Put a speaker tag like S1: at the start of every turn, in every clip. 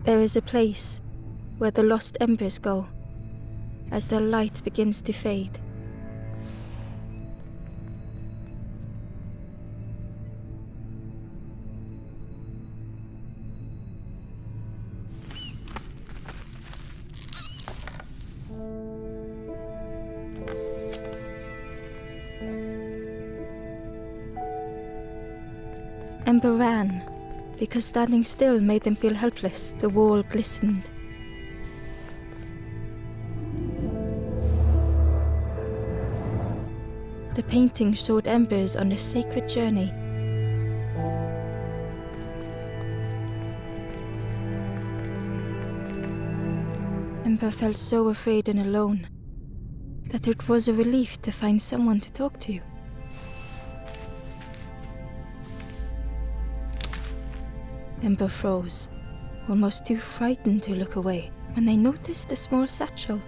S1: There is a place where the lost embers go as their light begins to fade. Ember ran, because standing still made them feel helpless. The wall glistened. The painting showed embers on a sacred journey. Ember felt so afraid and alone that it was a relief to find someone to talk to. Ember froze, almost too frightened to look away, when they noticed a small satchel.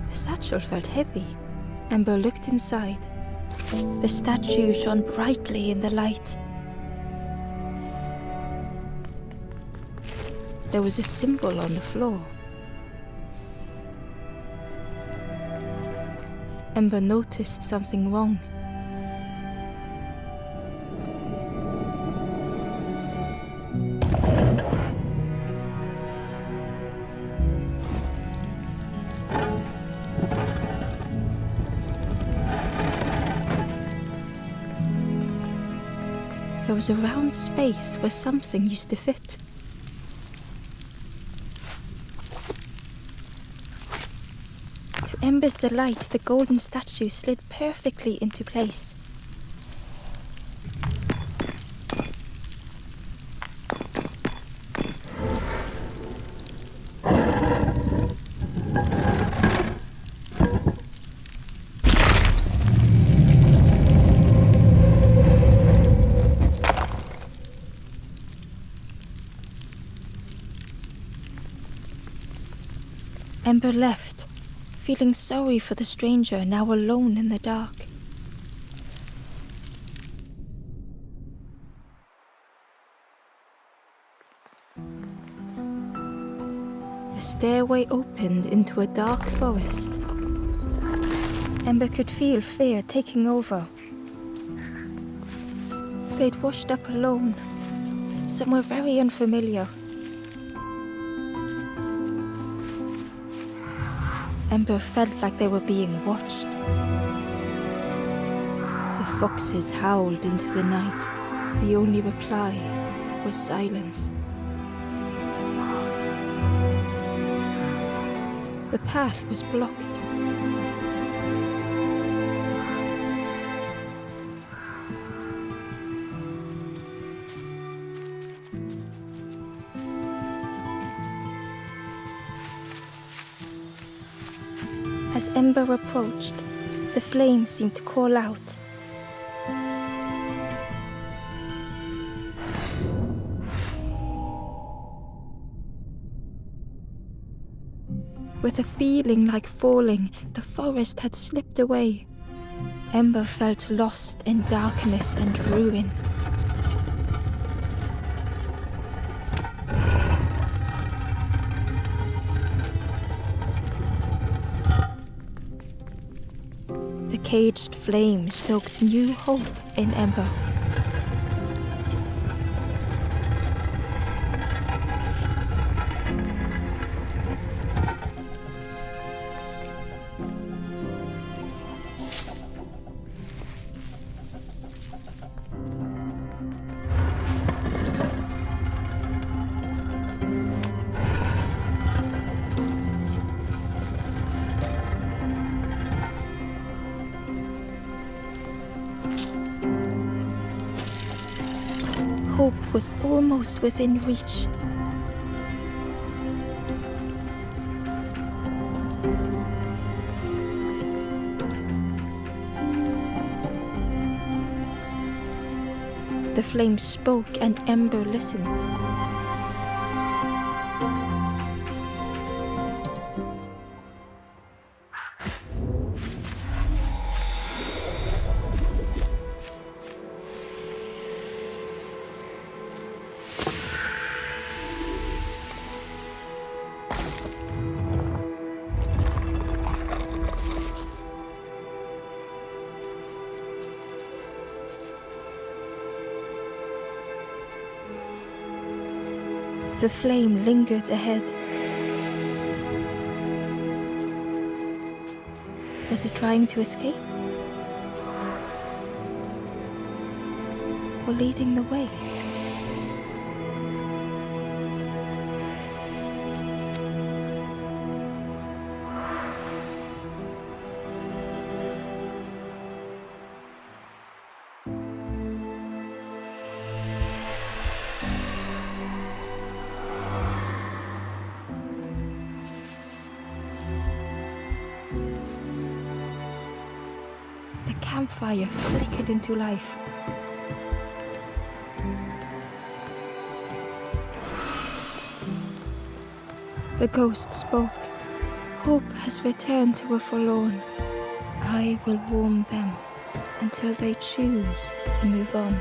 S1: The satchel felt heavy. Ember looked inside. The statue shone brightly in the light. There was a symbol on the floor. Ember noticed something wrong. There was a round space where something used to fit. To Ember's delight, the golden statue slid perfectly into place. Ember left, feeling sorry for the stranger now alone in the dark. The stairway opened into a dark forest. Ember could feel fear taking over. They'd washed up alone, somewhere very unfamiliar. Ember felt like they were being watched. The foxes howled into the night. The only reply was silence. The path was blocked. As Ember approached, the flame seemed to call out. With a feeling like falling, the forest had slipped away. Ember felt lost in darkness and ruin. The caged flame stoked new hope in Ember. Hope was almost within reach. The flame spoke and Ember listened. The flame lingered ahead. Was it trying to escape? Or leading the way? Campfire flickered into life. The ghost spoke. Hope has returned to a forlorn. I will warm them until they choose to move on.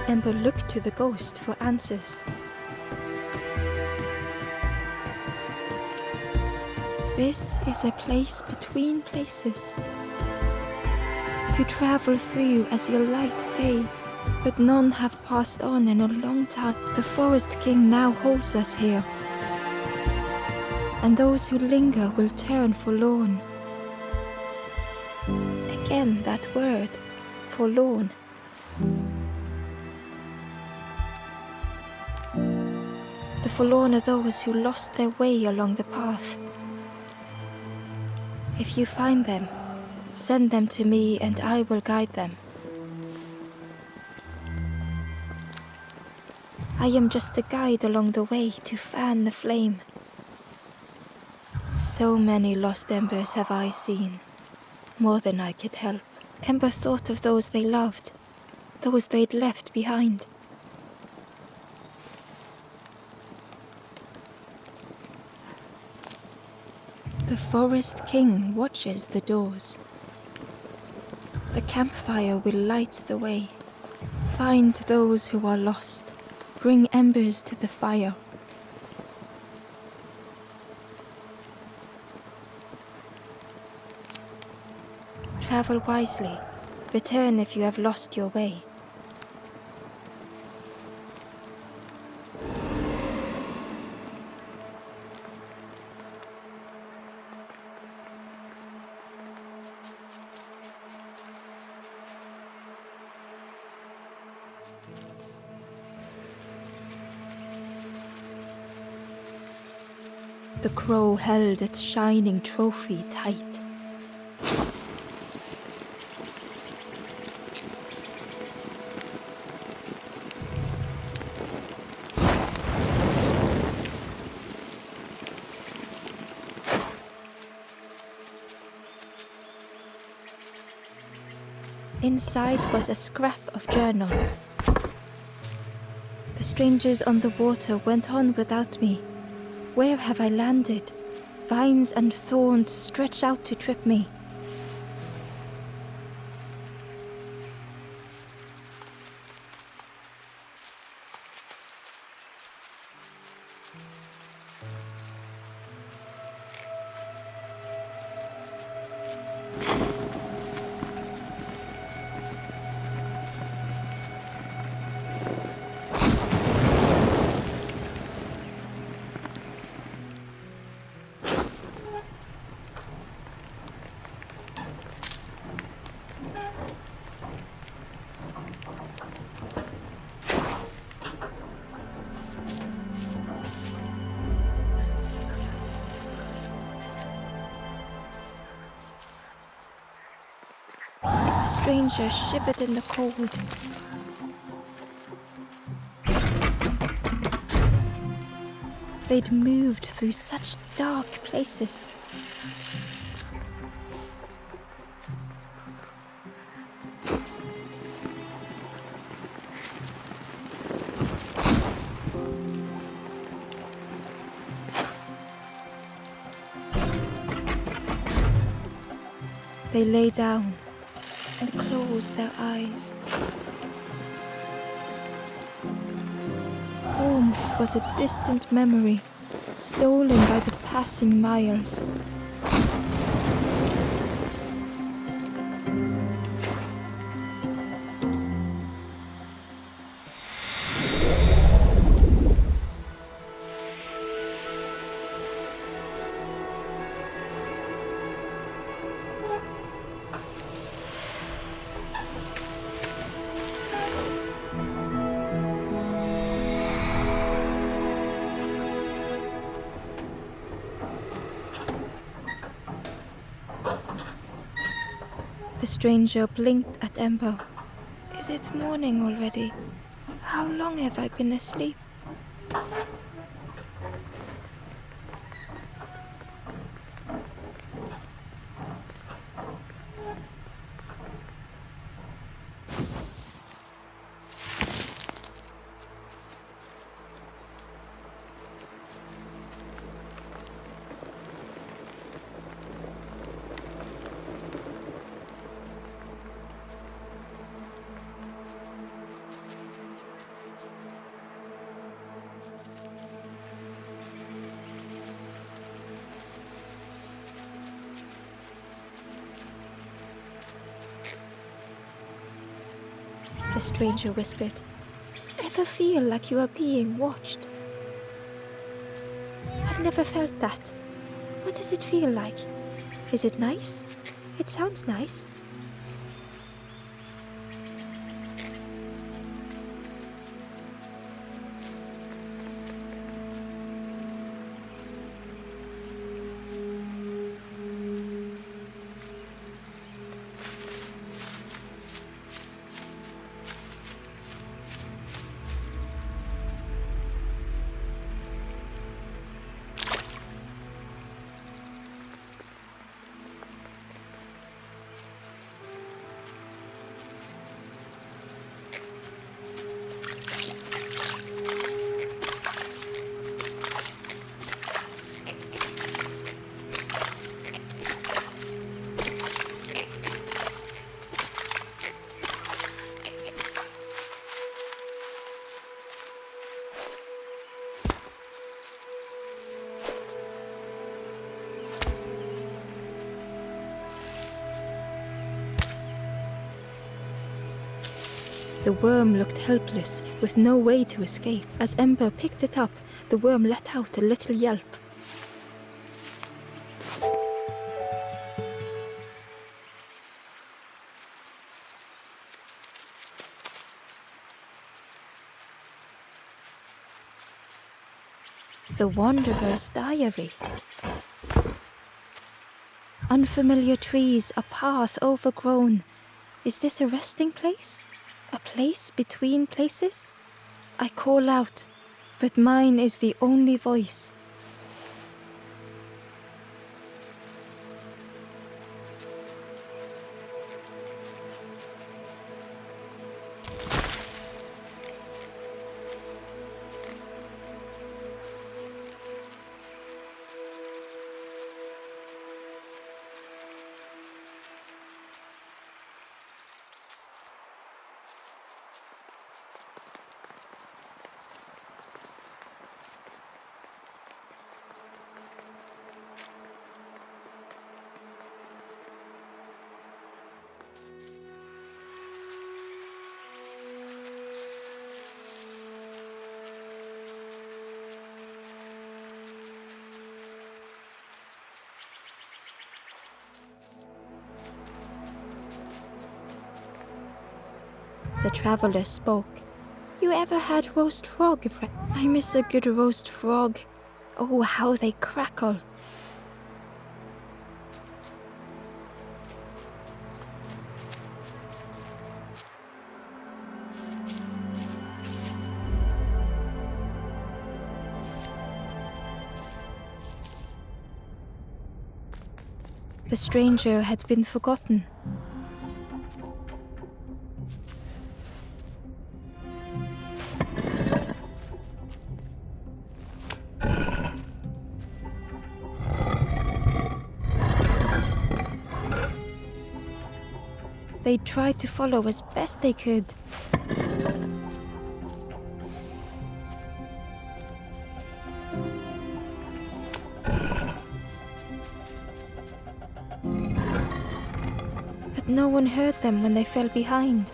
S1: Ember looked to the ghost for answers. This is a place between places, to travel through as your light fades, but none have passed on in a long time. The Forest King now holds us here, and those who linger will turn forlorn. Again that word, forlorn. The forlorn are those who lost their way along the path. If you find them, send them to me and I will guide them. I am just a guide along the way to fan the flame. So many lost embers have I seen, more than I could help. Ember thought of those they loved, those they'd left behind. The Forest King watches the doors. The campfire will light the way. Find those who are lost. Bring embers to the fire. Travel wisely. Return if you have lost your way. The crow held its shining trophy tight. Inside was a scrap of journal. The strangers on the water went on without me. Where have I landed? Vines and thorns stretch out to trip me. The stranger shivered in the cold. They'd moved through such dark places. They lay down and closed their eyes. Warmth was a distant memory, stolen by the passing miles. The stranger blinked at Ember. Is it morning already? How long have I been asleep? The stranger whispered. Ever feel like you are being watched? I've never felt that. What does it feel like? Is it nice? It sounds nice. The worm looked helpless, with no way to escape. As Ember picked it up, the worm let out a little yelp. The Wanderer's Diary. Unfamiliar trees, a path overgrown. Is this a resting place? A place between places? I call out, but mine is the only voice. The traveler spoke. You ever had roast frog? I miss a good roast frog. Oh, how they crackle. The stranger had been forgotten. They tried to follow as best they could. But no one heard them when they fell behind.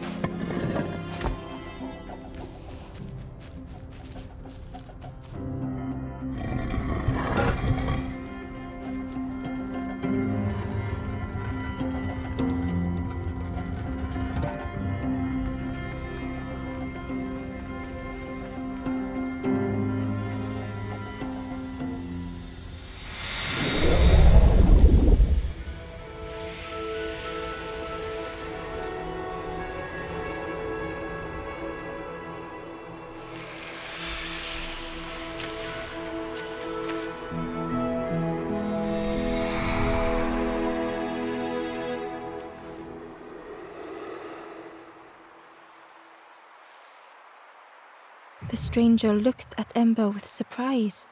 S1: The stranger looked at Ember with surprise.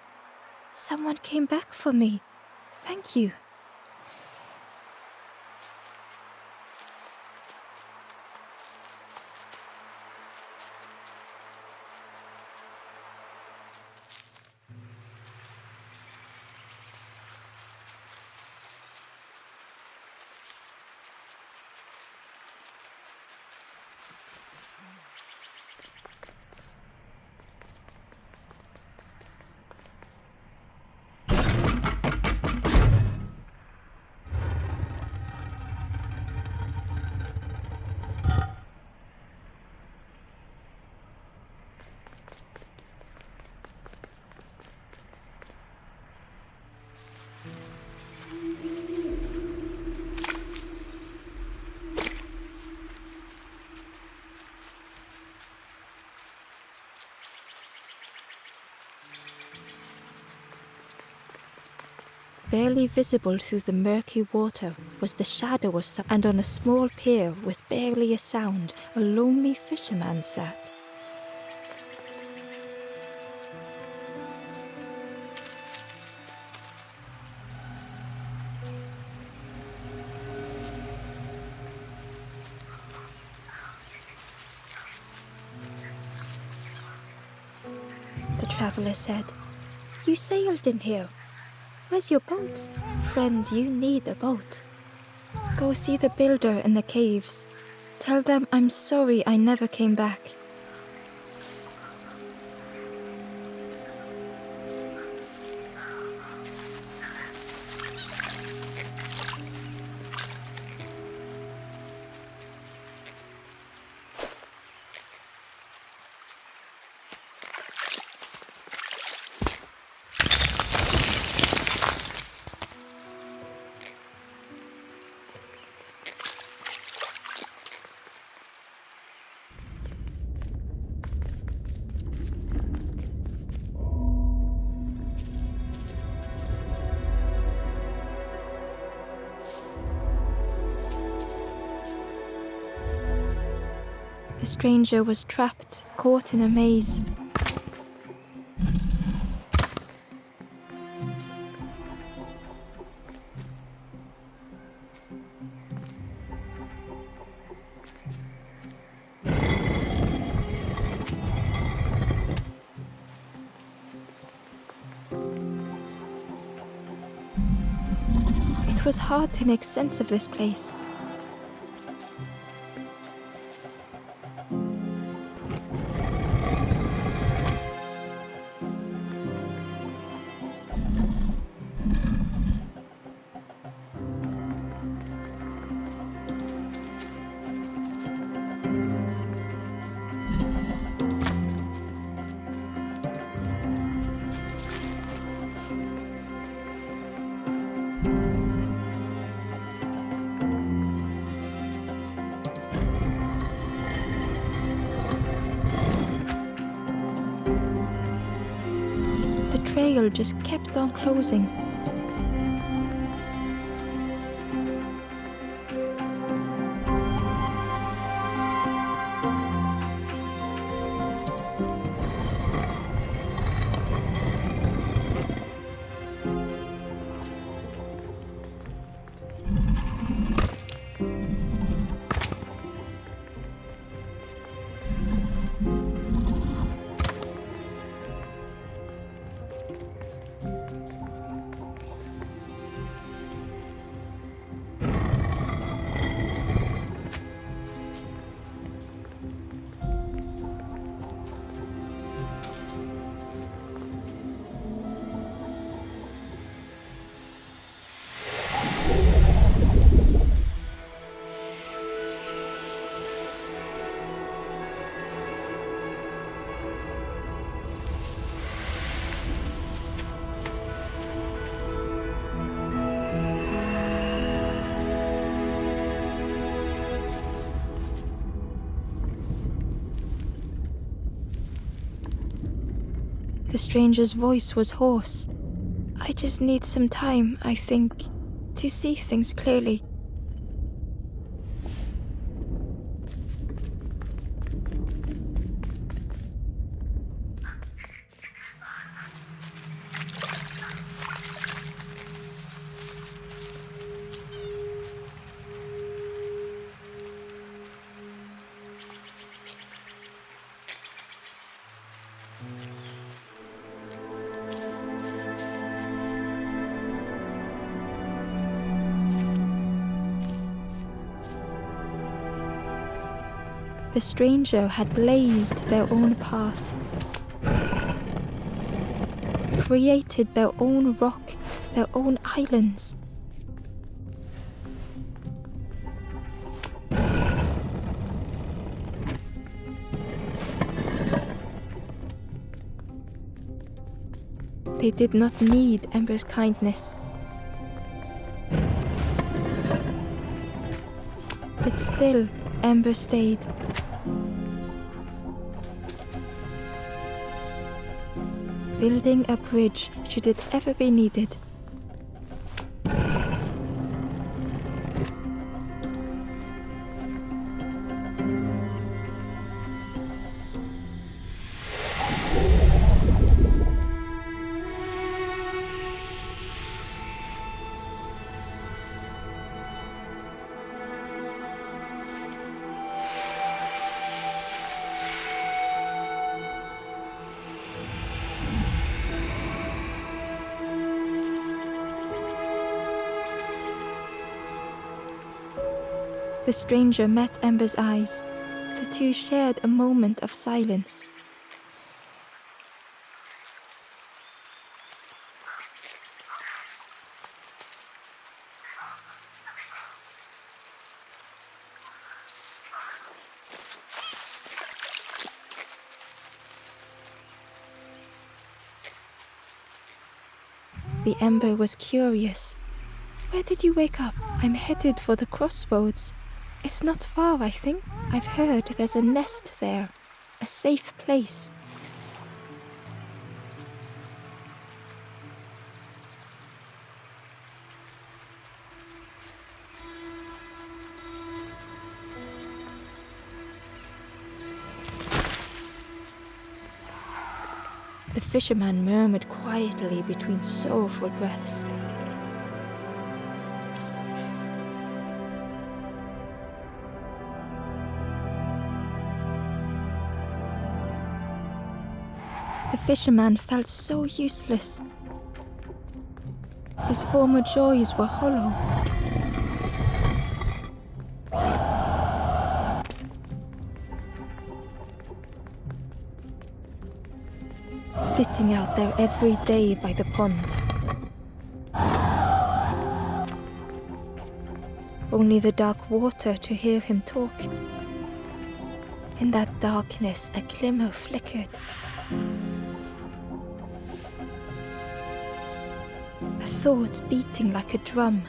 S1: Someone came back for me. Thank you. Barely visible through the murky water was the shadow of some, and on a small pier with barely a sound, a lonely fisherman sat. The traveler said, "You sailed in here. Where's your boat? Friend, you need a boat. Go see the builder in the caves. Tell them I'm sorry I never came back." The stranger was trapped, caught in a maze. It was hard to make sense of this place. The trail just kept on closing. The stranger's voice was hoarse. I just need some time, I think, to see things clearly. The stranger had blazed their own path, created their own rock, their own islands. They did not need Ember's kindness. But still, Ember stayed. Building a bridge should it ever be needed. The stranger met Ember's eyes. The two shared a moment of silence. The Ember was curious. Where did you wake up? I'm headed for the crossroads. It's not far, I think. I've heard there's a nest there. A safe place. The fisherman murmured quietly between sorrowful breaths. The fisherman felt so useless. His former joys were hollow. Sitting out there every day by the pond. Only the dark water to hear him talk. In that darkness, a glimmer flickered. A thought beating like a drum.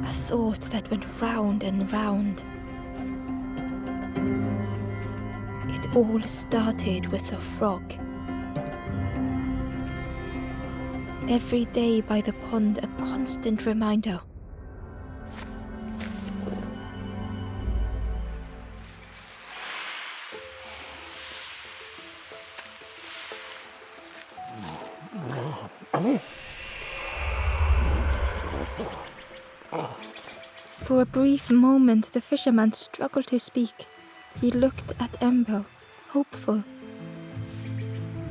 S1: A thought that went round and round. It all started with a frog. Every day by the pond, a constant reminder. For a brief moment, the fisherman struggled to speak. He looked at Ember, hopeful.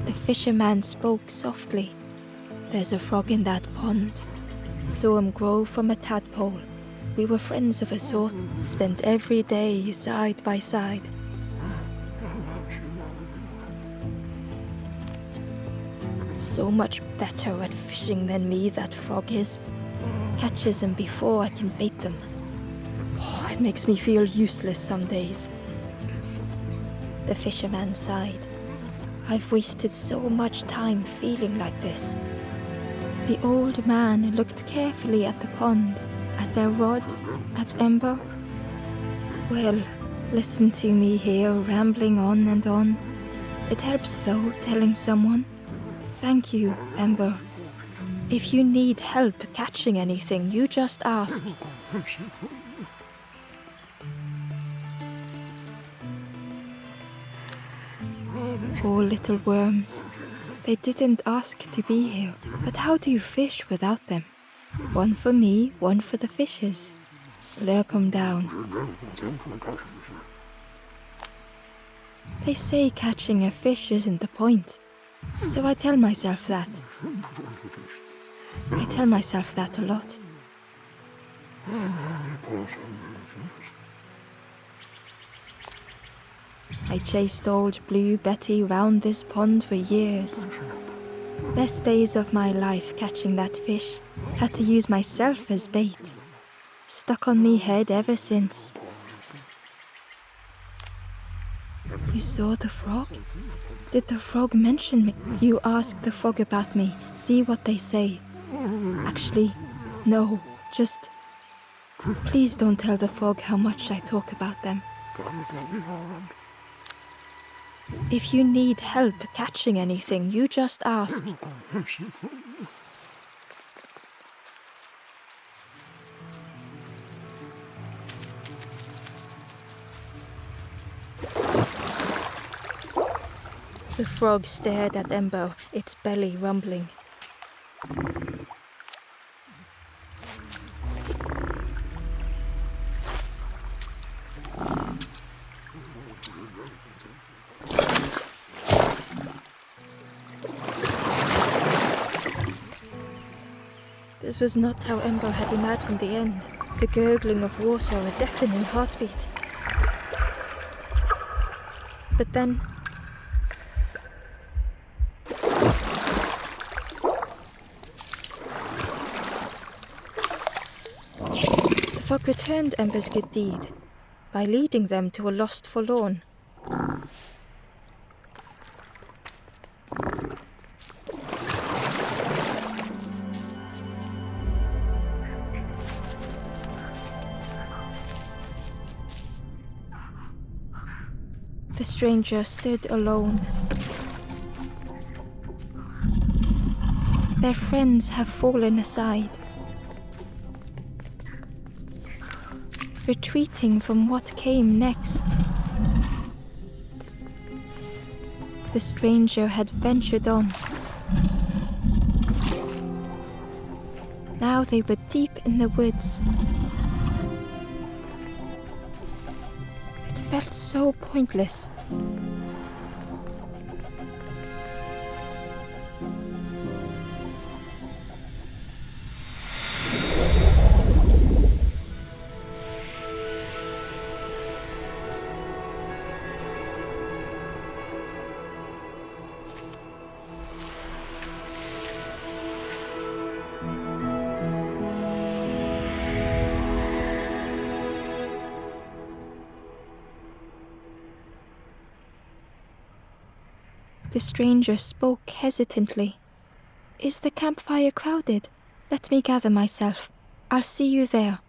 S1: The fisherman spoke softly. There's a frog in that pond. Saw him grow from a tadpole. We were friends of a sort, spent every day side by side. So much better at fishing than me, that frog is. Catches them before I can bait them. Oh, it makes me feel useless some days. The fisherman sighed. I've wasted so much time feeling like this. The old man looked carefully at the pond, at their rod, at Ember. Well, Listen to me here, rambling on and on. It helps though, telling someone. Thank you, Ember. If you need help catching anything, you just ask. Poor little worms. They didn't ask to be here, but how do you fish without them? One for me, one for the fishes. Slurp 'em down. They say catching a fish isn't the point, so I tell myself that. I tell myself that a lot. I chased old Blue Betty round this pond for years. Best days of my life catching that fish. Had to use myself as bait. Stuck on me head ever since. You saw the frog? Did the frog mention me? You ask the frog about me, see what they say. Actually, no, just... Please don't tell the frog how much I talk about them. If you need help catching anything, you just ask. The frog stared at Ember, its belly rumbling. This was not how Ember had imagined the end. The gurgling of water, a deafening heartbeat. But then... the frog returned Ember's good deed by leading them to a lost forlorn. The stranger stood alone. Their friends have fallen aside, retreating from what came next. The stranger had ventured on. Now they were deep in the woods. It felt so pointless. The stranger spoke hesitantly. Is the campfire crowded? Let me gather myself. I'll see you there.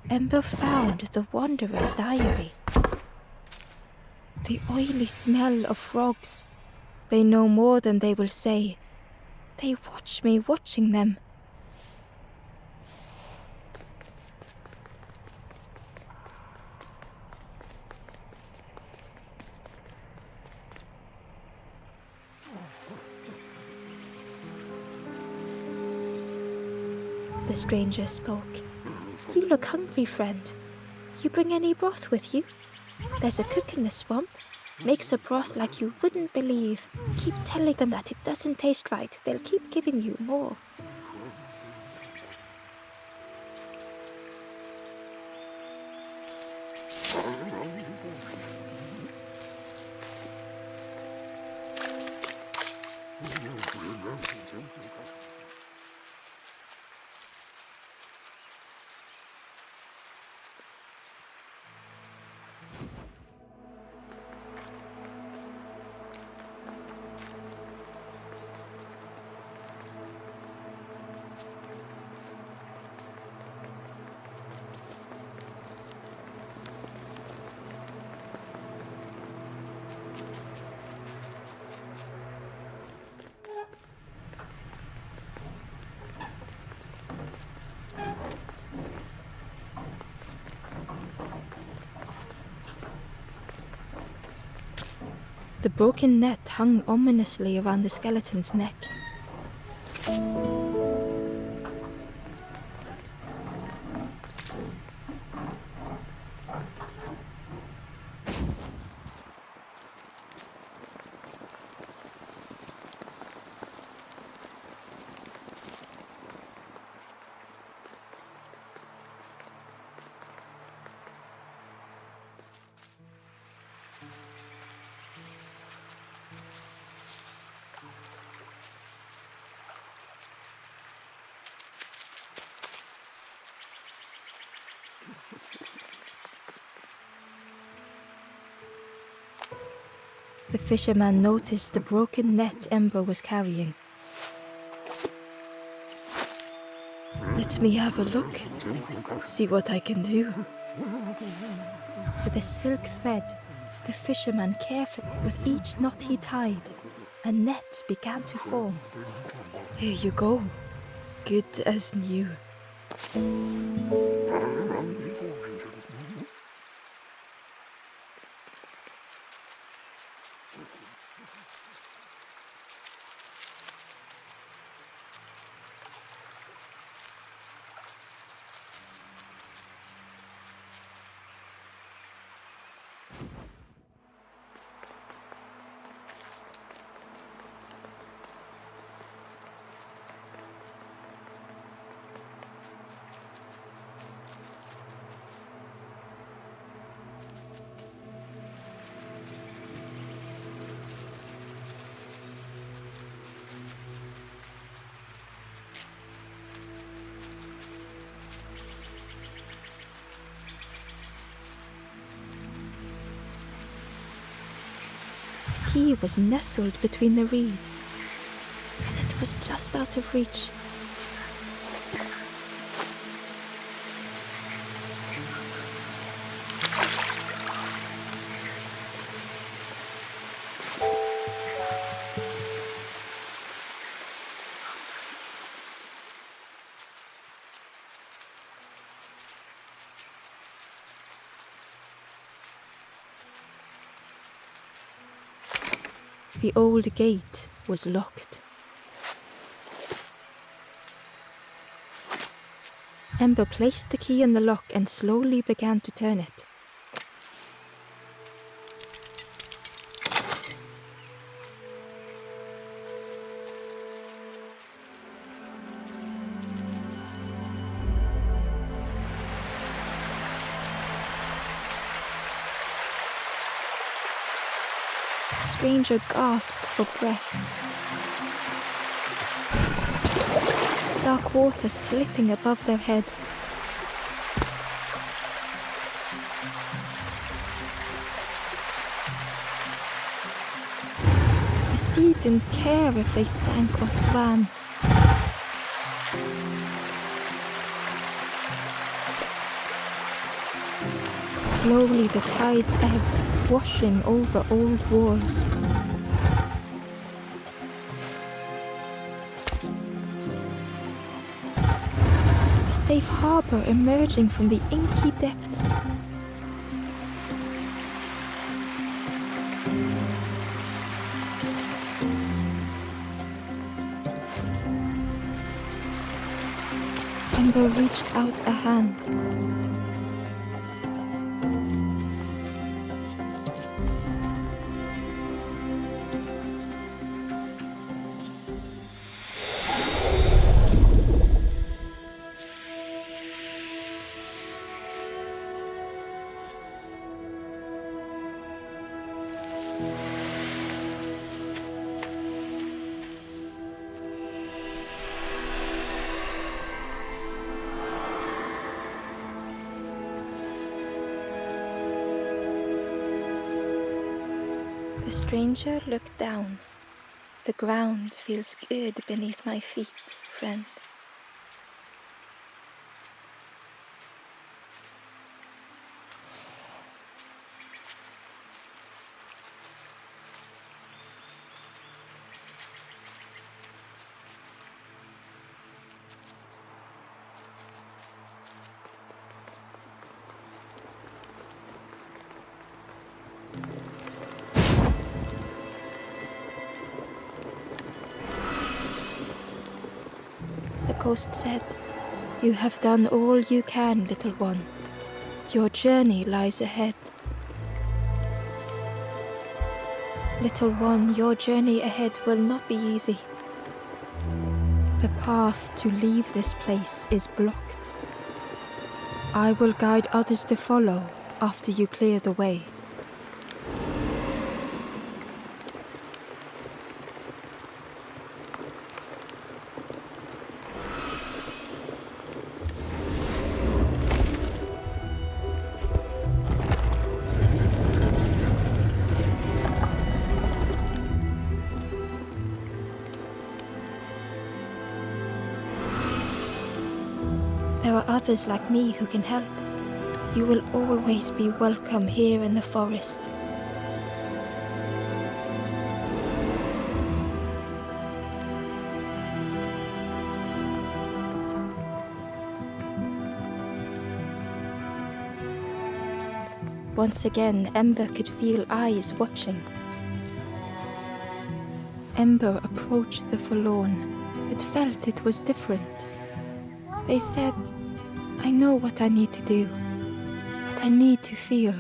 S1: Ember found the Wanderer's diary. The oily smell of frogs. They know more than they will say. They watch me watching them. The stranger spoke. You look hungry, friend. You bring any broth with you? There's a cook in the swamp. Makes a broth like you wouldn't believe. Keep telling them that it doesn't taste right. They'll keep giving you more. The broken net hung ominously around the skeleton's neck. The fisherman noticed the broken net Ember was carrying. Let me have a look, see what I can do. With a silk thread, the fisherman carefully, with each knot he tied, a net began to form. Here you go, good as new. The key was nestled between the reeds, but it was just out of reach. The old gate was locked. Ember placed the key in the lock and slowly began to turn it. The stranger gasped for breath. Dark water slipping above their head. The sea didn't care if they sank or swam. Slowly the tides ebbed, washing over old walls. A safe harbour emerging from the inky depths. Ember reached out a hand. The stranger looked down. The ground feels good beneath my feet, friend. ghost said, "You have done all you can, little one. Your journey lies ahead." Little one, your journey ahead will not be easy. The path to leave this place is blocked. I will guide others to follow after you clear the way. There are others like me who can help. You will always be welcome here in the forest. Once again, Ember could feel eyes watching. Ember approached the forlorn, but felt it was different. They said, "I know what I need to do, what I need to feel.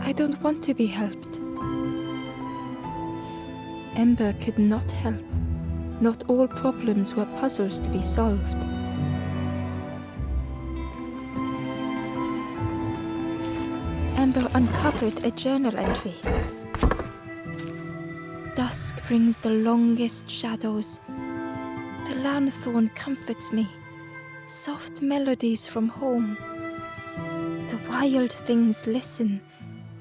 S1: I don't want to be helped." Ember could not help. Not all problems were puzzles to be solved. Ember uncovered a journal entry. Dusk brings the longest shadows. The lanthorn comforts me. Soft melodies from home. The wild things listen,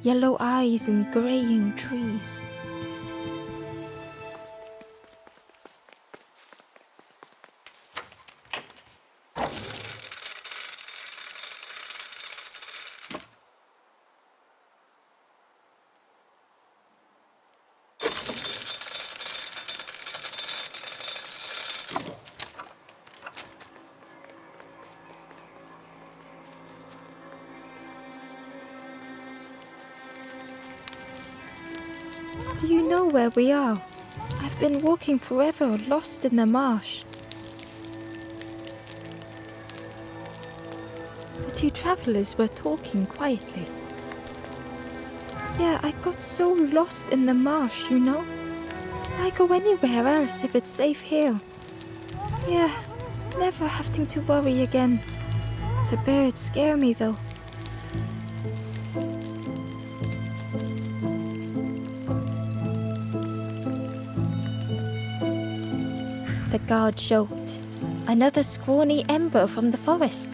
S1: yellow eyes in graying trees. Do you know where we are? I've been walking forever, lost in the marsh. The two travelers were talking quietly. Yeah, I got so lost in the marsh, you know? I go anywhere else if it's safe here. Yeah, never having to worry again. The birds scare me though. The guard joked. Another scrawny Ember from the forest.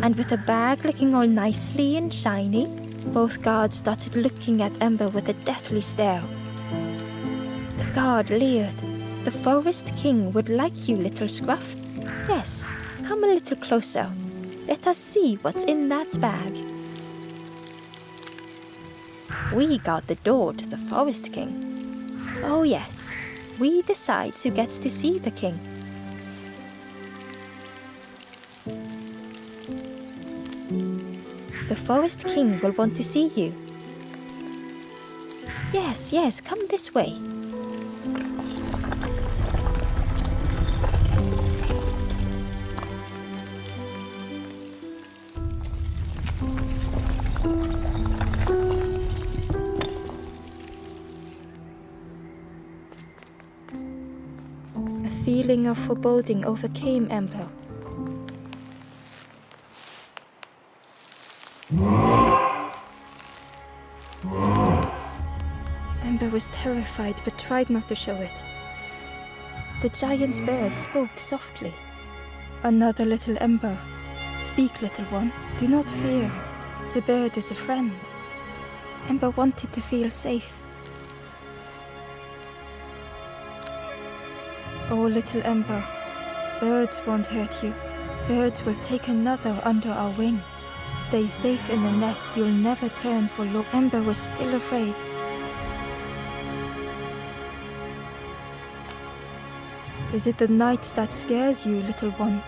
S1: And with a bag looking all nicely and shiny, both guards started looking at Ember with a deathly stare. The guard leered. "The Forest King would like you, little scruff. Yes, come a little closer. Let us see what's in that bag." We guard the door to the Forest King. Oh yes. We decide who gets to see the king. The Forest King will want to see you. Yes, come this way. A feeling of foreboding overcame Ember. Ember was terrified but tried not to show it. The giant bird spoke softly. "Another little Ember. Speak, little one. Do not fear. The bird is a friend." Ember wanted to feel safe. "Oh, little Ember, birds won't hurt you. Birds will take another under our wing. Stay safe in the nest, you'll never turn for look." Ember was still afraid. "Is it the night that scares you, little one?"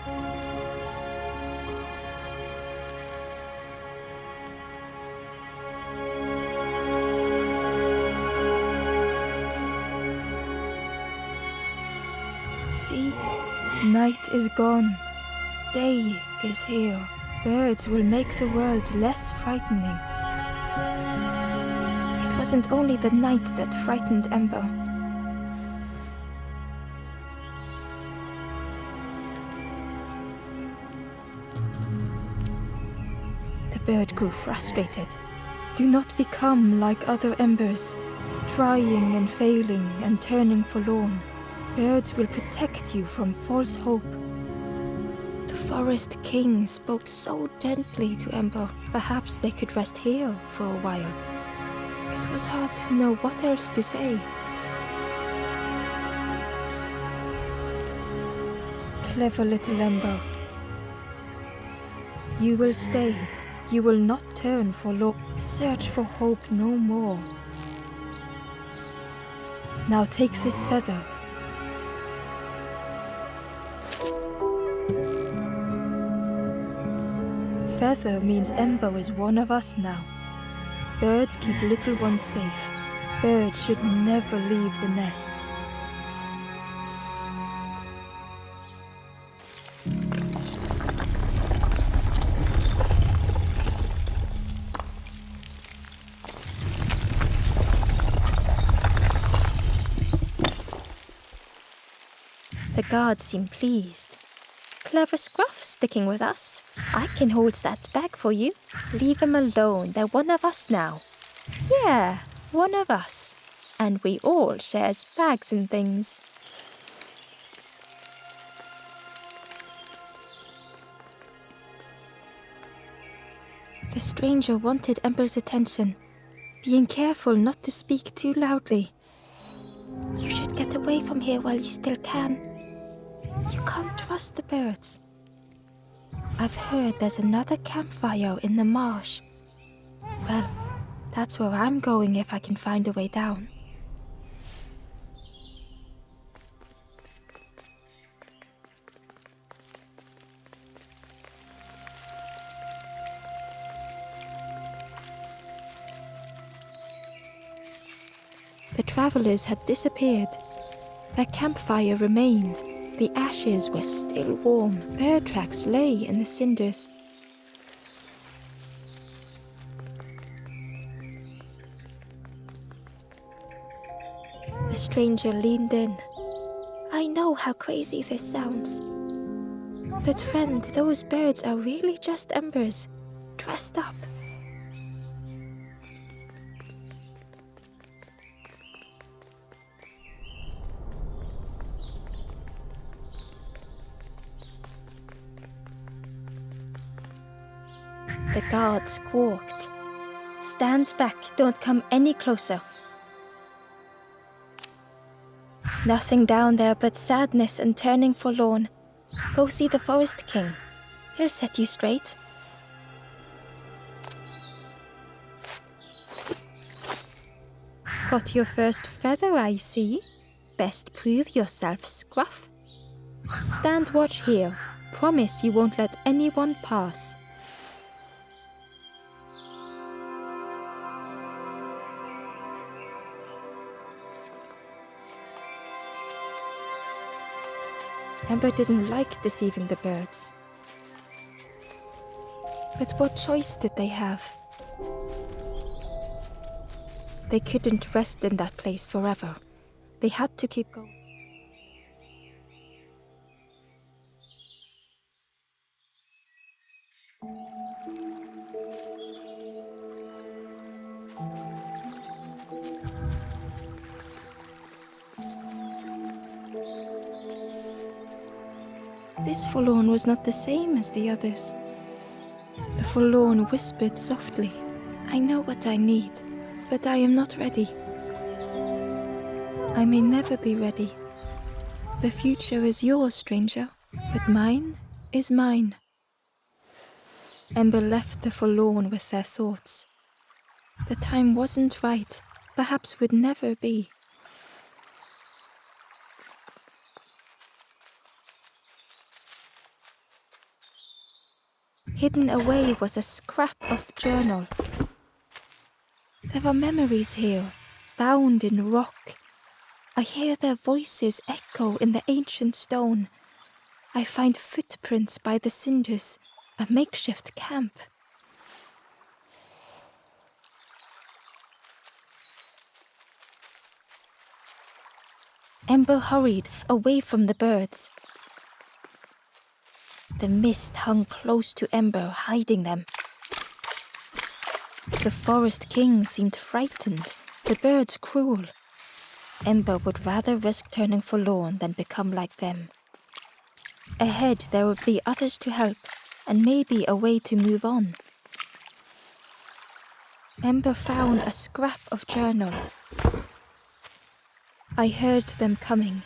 S1: Night is gone. Day is here. Birds will make the world less frightening. It wasn't only the night that frightened Ember. The bird grew frustrated. Do not become like other embers, trying and failing and turning forlorn. Birds will protect you from false hope. The Forest King spoke so gently to Ember. Perhaps they could rest here for a while. It was hard to know what else to say. Clever little Ember. You will stay. You will not turn for love. Search for hope no more. Now take this feather. Feather means Ember is one of us now. Birds keep little ones safe. Birds should never leave the nest.
S2: The guards seem pleased. Clever Scruff sticking with us. I can hold that bag for you. Leave them alone, they're one of us now. Yeah, one of us. And we all shares bags and things.
S1: The stranger wanted Ember's attention, being careful not to speak too loudly. You should get away from here while you still can. You can't trust the birds. I've heard there's another campfire in the marsh. Well, that's where I'm going if I can find a way down. The travelers had disappeared. Their campfire remained. The ashes were still warm. Bird tracks lay in the cinders. The stranger leaned in. I know how crazy this sounds. But friend, those birds are really just embers, dressed up.
S2: The guard squawked. Stand back, don't come any closer. Nothing down there but sadness and turning forlorn. Go see the Forest King. He'll set you straight. Got your first feather, I see. Best prove yourself, Scruff. Stand watch here. Promise you won't let anyone pass.
S1: Ember didn't like deceiving the birds. But what choice did they have? They couldn't rest in that place forever. They had to keep going. This forlorn was not the same as the others. The forlorn whispered softly, I know what I need, but I am not ready. I may never be ready. The future is yours, stranger, but mine is mine. Ember left the forlorn with their thoughts. The time wasn't right, perhaps would never be. Hidden away was a scrap of journal. There were memories here, bound in rock. I hear their voices echo in the ancient stone. I find footprints by the cinders, a makeshift camp.
S2: Ember hurried away from the birds. The mist hung close to Ember, hiding them. The forest king seemed frightened, the birds cruel. Ember would rather risk turning forlorn than become like them. Ahead there would be others to help, and maybe a way to move on. Ember found a scrap of journal. I heard them coming.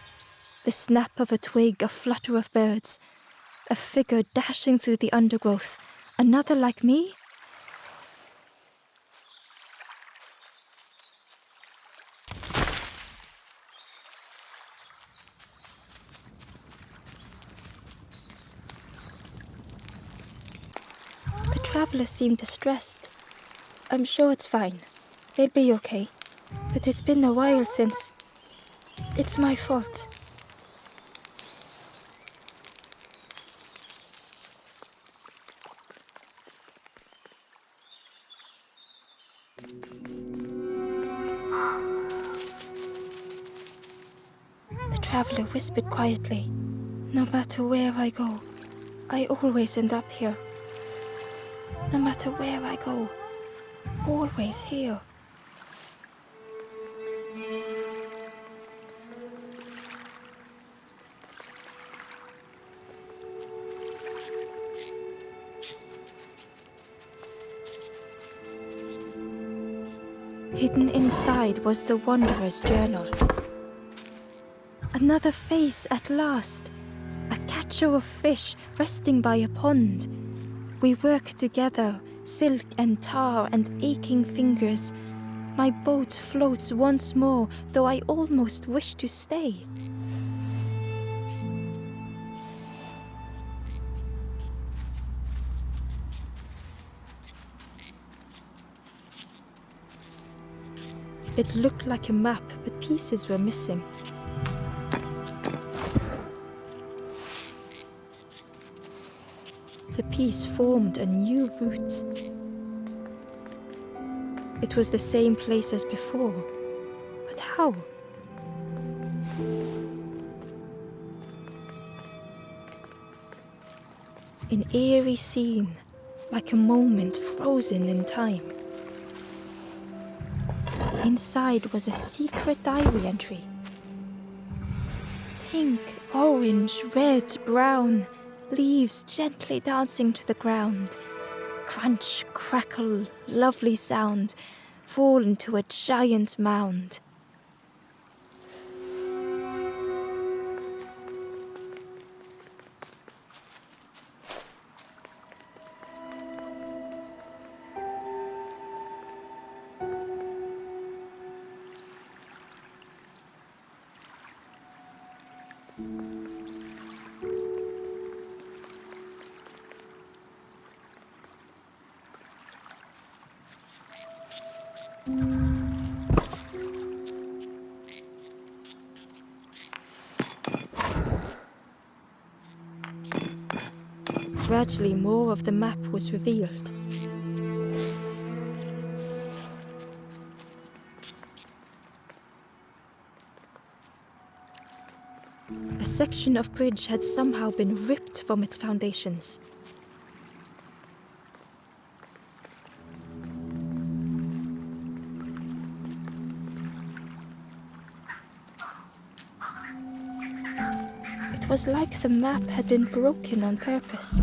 S2: The snap of a twig, a flutter of birds. A figure dashing through the undergrowth. Another like me?
S1: The traveler seemed distressed. I'm sure it's fine. They'll be okay. But it's been a while since... It's my fault. The traveler whispered quietly. No matter where I go, I always end up here. No matter where I go, always here. Hidden inside was the Wanderer's journal. Another face at last. A catcher of fish resting by a pond. We work together, silk and tar and aching fingers. My boat floats once more, though I almost wish to stay. It looked like a map, but pieces were missing. The piece formed a new route. It was the same place as before, but how? An eerie scene, like a moment frozen in time. Inside was a secret diary entry. Pink, orange, red, brown, leaves gently dancing to the ground. Crunch, crackle, lovely sound, fall into a giant mound. Gradually, more of the map was revealed. A section of bridge had somehow been ripped from its foundations. It was like the map had been broken on purpose.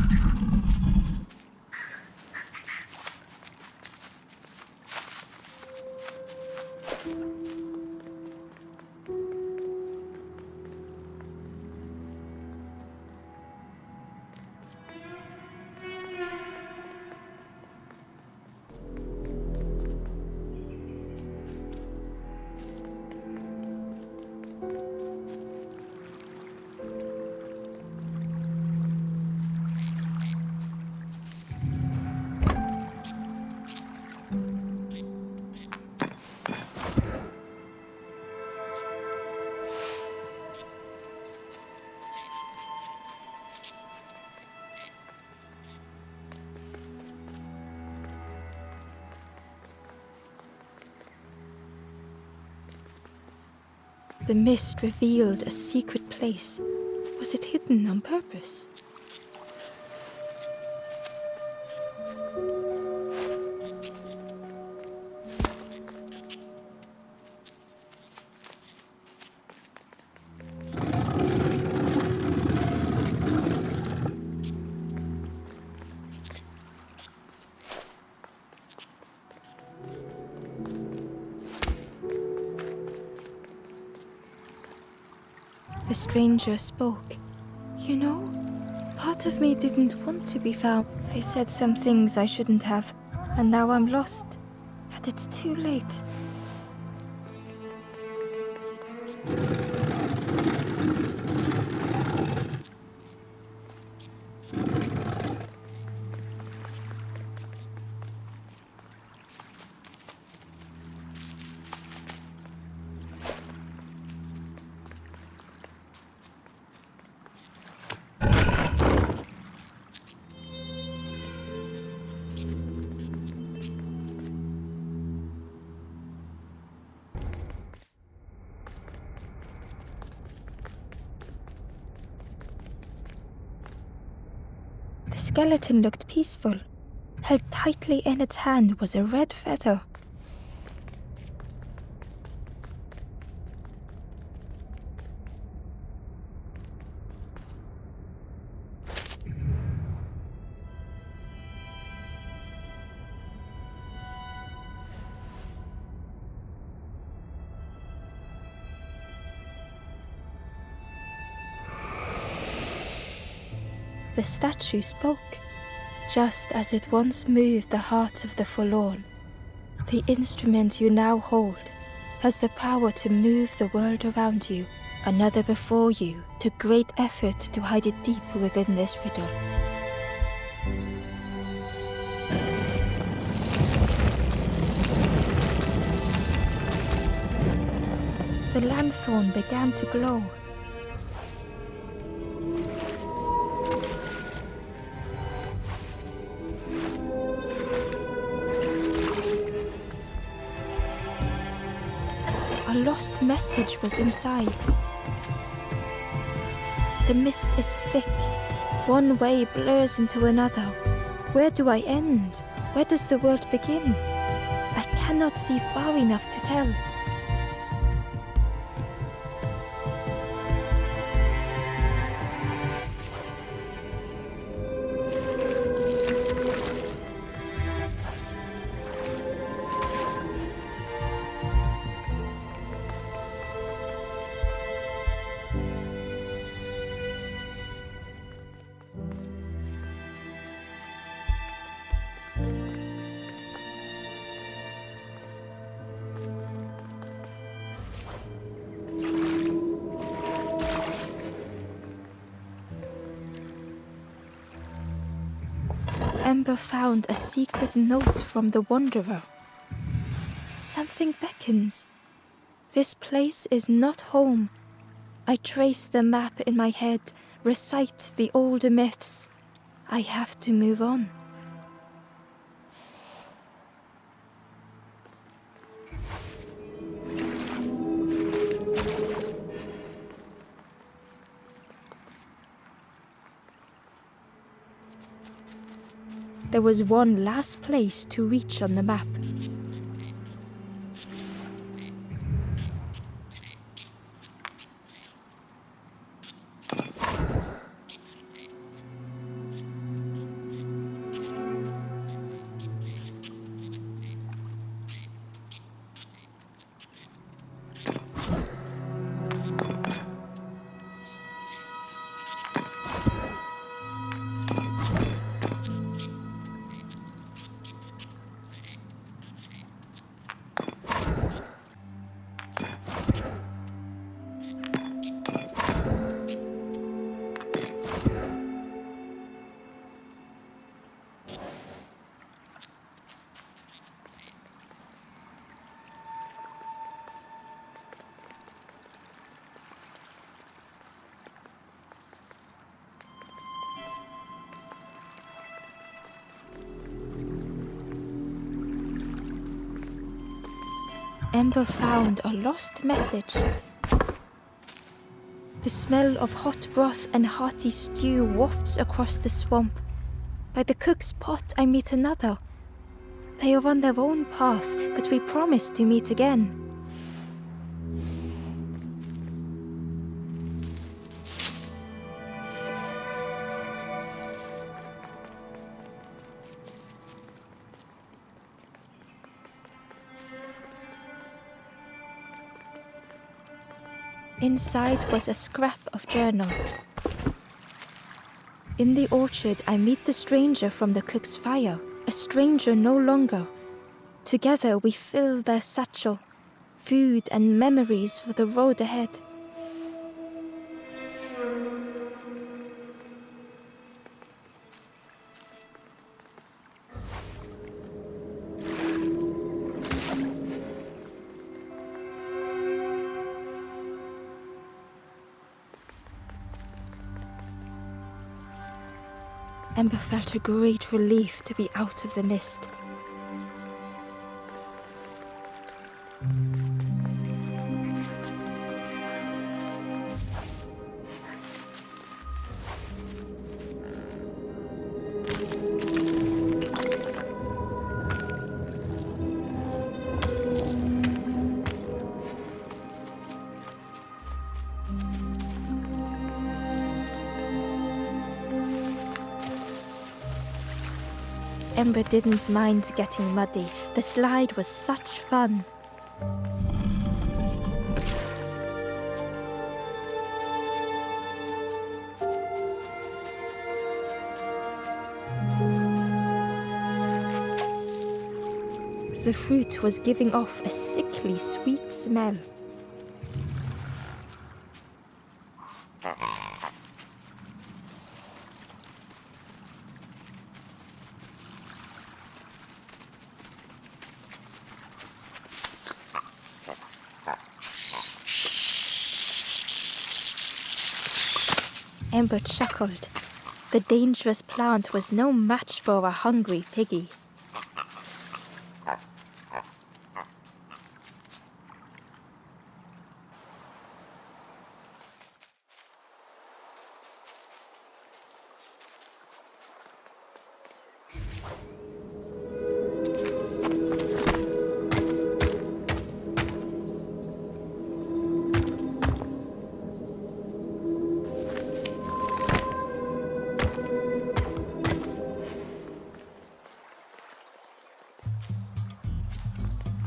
S1: The mist revealed a secret place. Was it hidden on purpose? The stranger spoke. You know, part of me didn't want to be found. I said some things I shouldn't have, and now I'm lost. And it's too late. The skeleton looked peaceful. Held tightly in its hand was a red feather. The statue spoke, just as it once moved the hearts of the forlorn. The instrument you now hold has the power to move the world around you, another before you, to great effort to hide it deep within this riddle. The lanthorn began to glow. A lost message was inside. The mist is thick. One way blurs into another. Where do I end? Where does the world begin? I cannot see far enough to tell. Ember found a secret note from the Wanderer. Something beckons. This place is not home. I trace the map in my head, recite the older myths. I have to move on. There was one last place to reach on the map. Ember found a lost message. The smell of hot broth and hearty stew wafts across the swamp. By the cook's pot I meet another. They are on their own path, but we promise to meet again. Inside was a scrap of journal. In the orchard, I meet the stranger from the cook's fire, a stranger no longer. Together we fill their satchel, food and memories for the road ahead. Ember felt a great relief to be out of the mist. Ember didn't mind getting muddy. The slide was such fun. The fruit was giving off a sickly sweet smell. Ember chuckled. The dangerous plant was no match for a hungry piggy.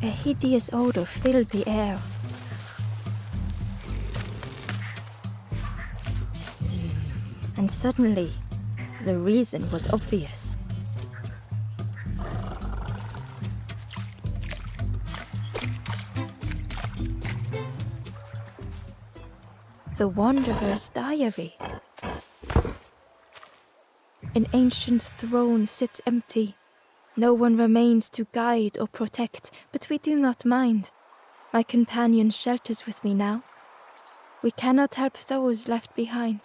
S1: A hideous odor filled the air. And suddenly, the reason was obvious. The Wanderer's Diary. An ancient throne sits empty. No one remains to guide or protect, but we do not mind. My companion shelters with me now. We cannot help those left behind.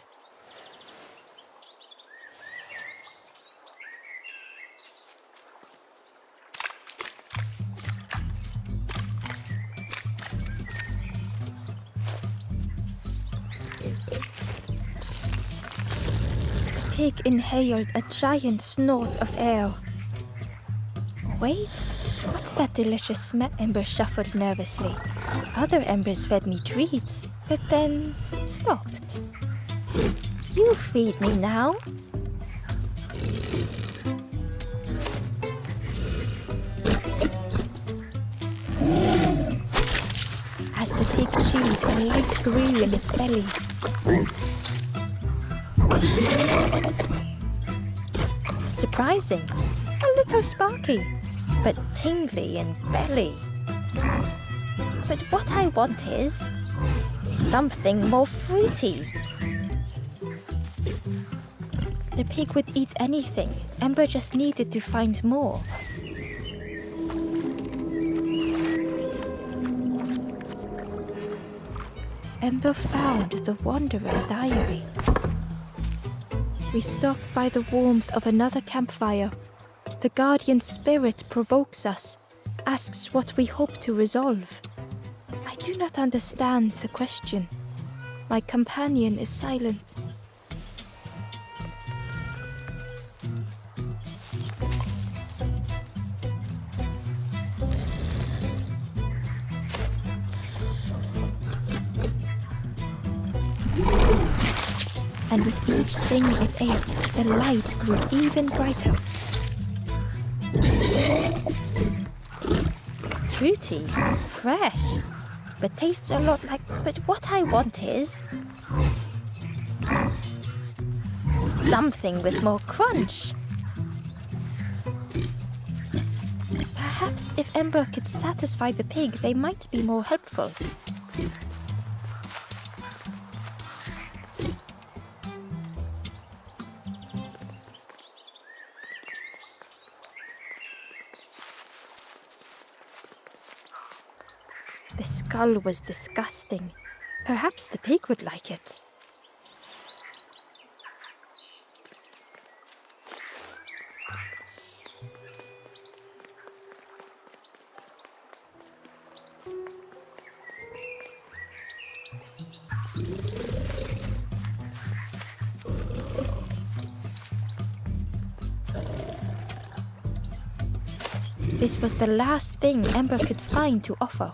S1: The pig inhaled a giant snort of air. Wait, what's that delicious smell? Ember shuffled nervously. Other embers fed me treats, but then stopped. You feed me now. As the pig chewed, a light grew in its belly. Surprising, a little sparky, but tingly in belly. But what I want is something more fruity. The pig would eat anything. Ember just needed to find more. Ember found the Wanderer's Diary. We stop by the warmth of another campfire. The guardian spirit provokes us, asks what we hope to resolve. I do not understand the question. My companion is silent. And with each thing it ate, the light grew even brighter.
S2: Fruity, fresh, but tastes a lot like... But what I want is... something with more crunch. Perhaps if Ember could satisfy the pig, they might be more helpful. The skull was disgusting. Perhaps the pig would like it. This was the last thing Ember could find to offer.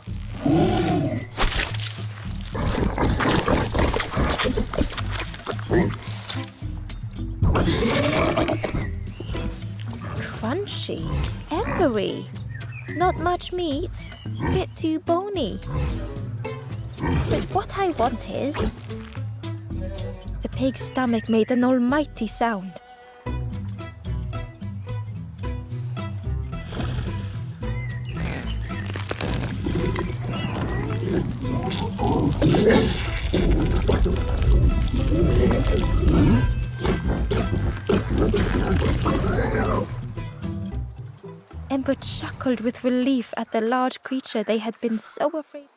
S2: Crunchy, embery, not much meat, bit too bony. But what I want is... The pig's stomach made an almighty sound. Ember chuckled with relief at the large creature they had been so afraid.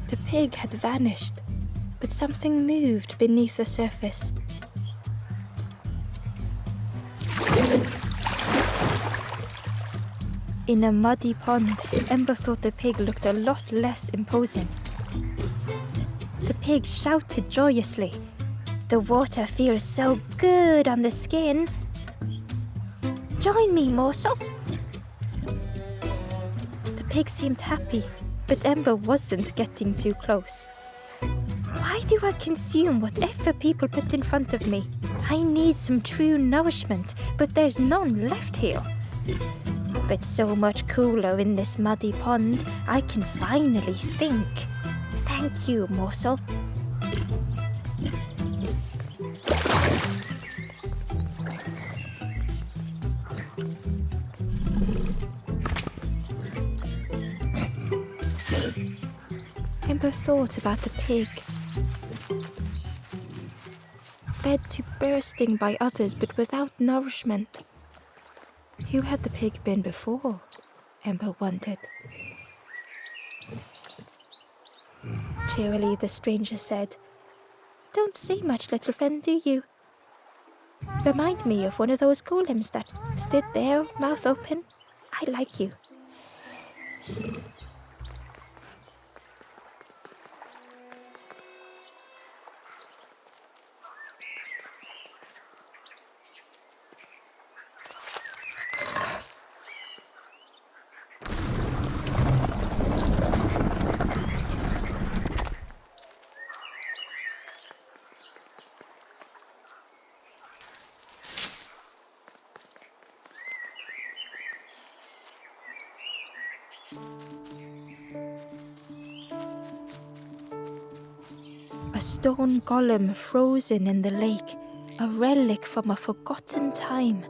S1: The pig had vanished, but something moved beneath the surface. In a muddy pond, Ember thought the pig looked a lot less imposing. The pig shouted joyously. The water feels so good on the skin. Join me, morsel. The pig seemed happy, but Ember wasn't getting too close. Why do I consume whatever people put in front of me? I need some true nourishment, but there's none left here. But so much cooler in this muddy pond, I can finally think. Thank you, morsel. Ember thought about the pig. Fed to bursting by others, but without nourishment. Who had the pig been before? Ember wondered. Cheerily, the stranger said, "Don't say much, little friend, do you? Remind me of one of those golems that stood there, mouth open. I like you." A stone golem frozen in the lake, a relic from a forgotten time.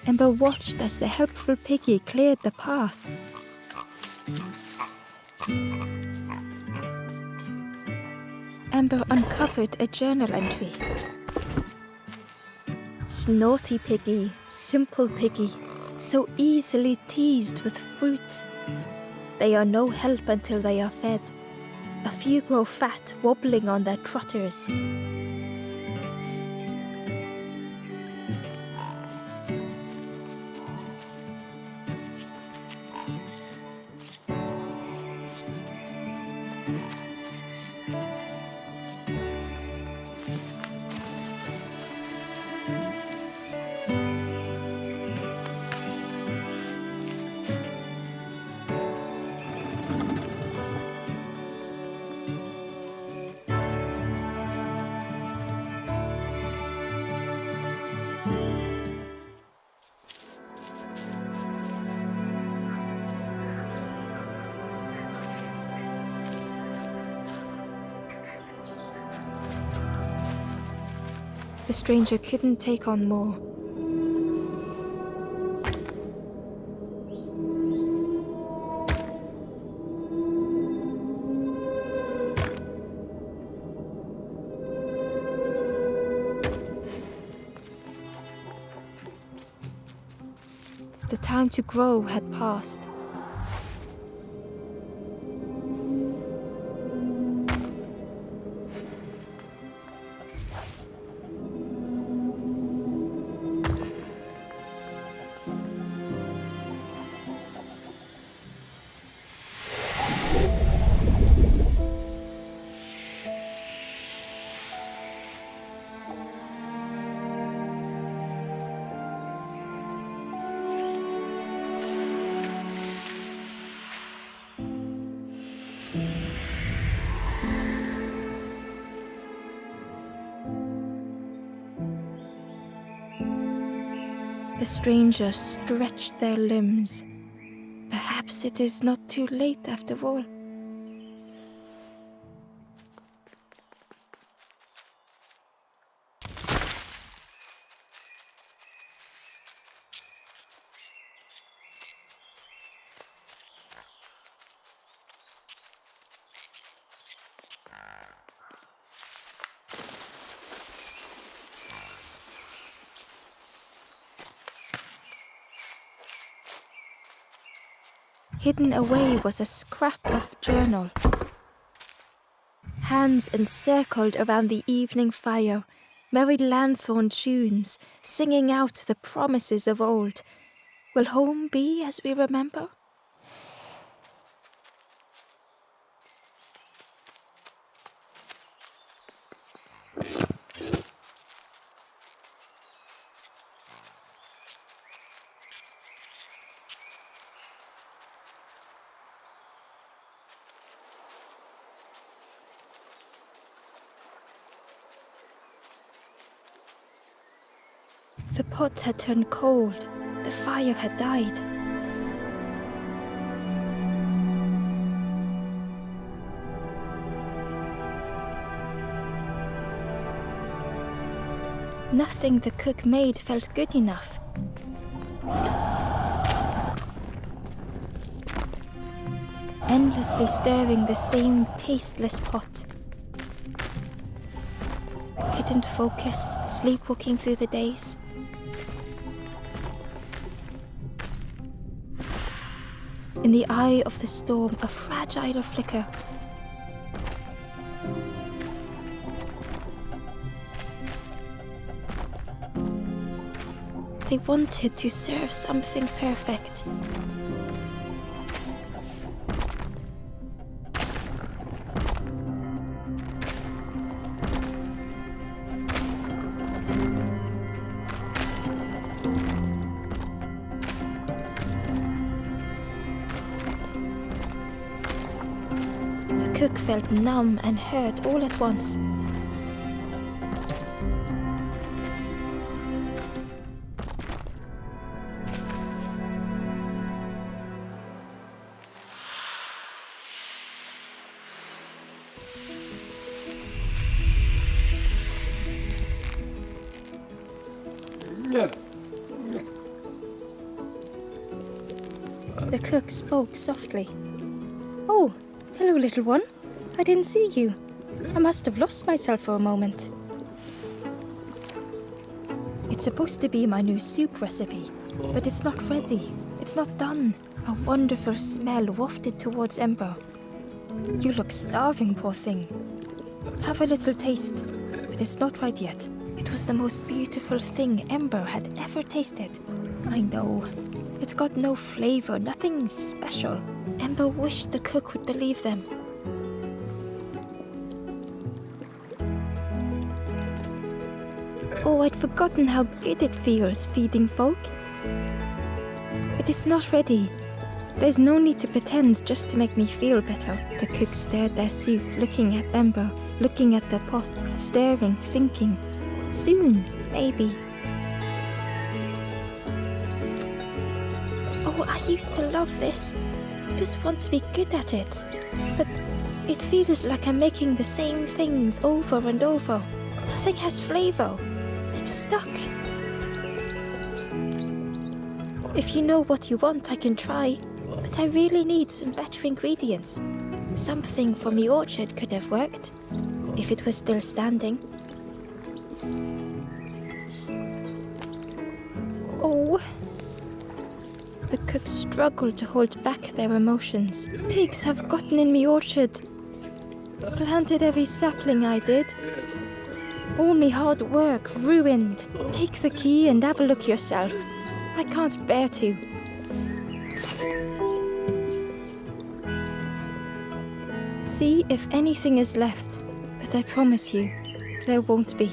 S1: Ember watched as the helpful piggy cleared the path. Ember uncovered a journal entry. Naughty piggy, simple piggy, so easily teased with fruit. They are no help until they are fed. A few grow fat, wobbling on their trotters. The stranger couldn't take on more. The time to grow had passed. The strangers stretched their limbs. Perhaps it is not too late after all. Hidden away was a scrap of journal. Hands encircled around the evening fire, merry lanthorn tunes, singing out the promises of old. Will home be as we remember? The pot had turned cold. The fire had died. Nothing the cook made felt good enough. Endlessly stirring the same tasteless pot. Couldn't focus, sleepwalking through the days. In the eye of the storm, a fragile flicker. They wanted to serve something perfect. The cook felt numb and hurt all at once.
S2: The cook spoke softly. Oh, hello, little one. I didn't see you. I must have lost myself for a moment. It's supposed to be my new soup recipe, but it's not ready. It's not done. A wonderful smell wafted towards Ember. You look starving, poor thing. Have a little taste, but it's not right yet. It was the most beautiful thing Ember had ever tasted. I know. It's got no flavor, nothing special. Ember wished the cook would believe them. Oh, I'd forgotten how good it feels feeding folk. But it's not ready. There's no need to pretend just to make me feel better. The cook stirred their soup, looking at Ember, looking at the pot, staring, thinking. Soon, maybe. Oh, I used to love this. Just want to be good at it. But it feels like I'm making the same things over and over. Nothing has flavor. I'm stuck. If you know what you want, I can try. But I really need some better ingredients. Something from the orchard could have worked, if it was still standing. Oh. The cook struggled to hold back their emotions. Pigs have gotten in me orchard. Planted every sapling I did. All me hard work ruined. Take the key and have a look yourself. I can't bear to. See if anything is left, but I promise you, there won't be.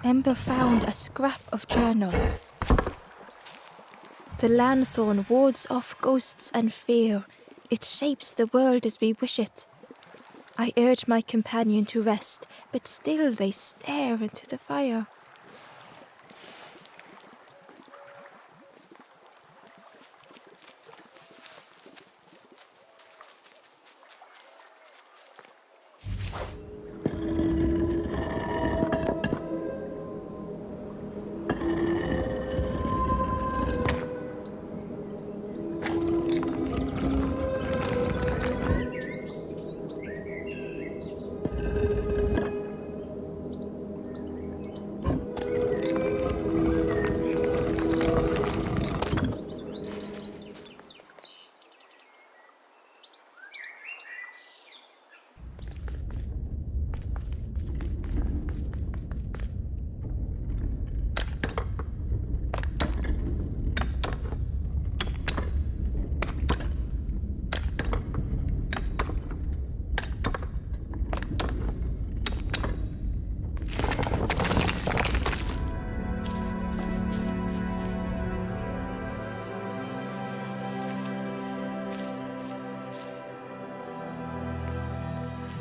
S2: Ember found a scrap of journal. The lanthorn wards off ghosts and fear. It shapes the world as we wish it. I urge my companion to rest, but still they stare into the fire.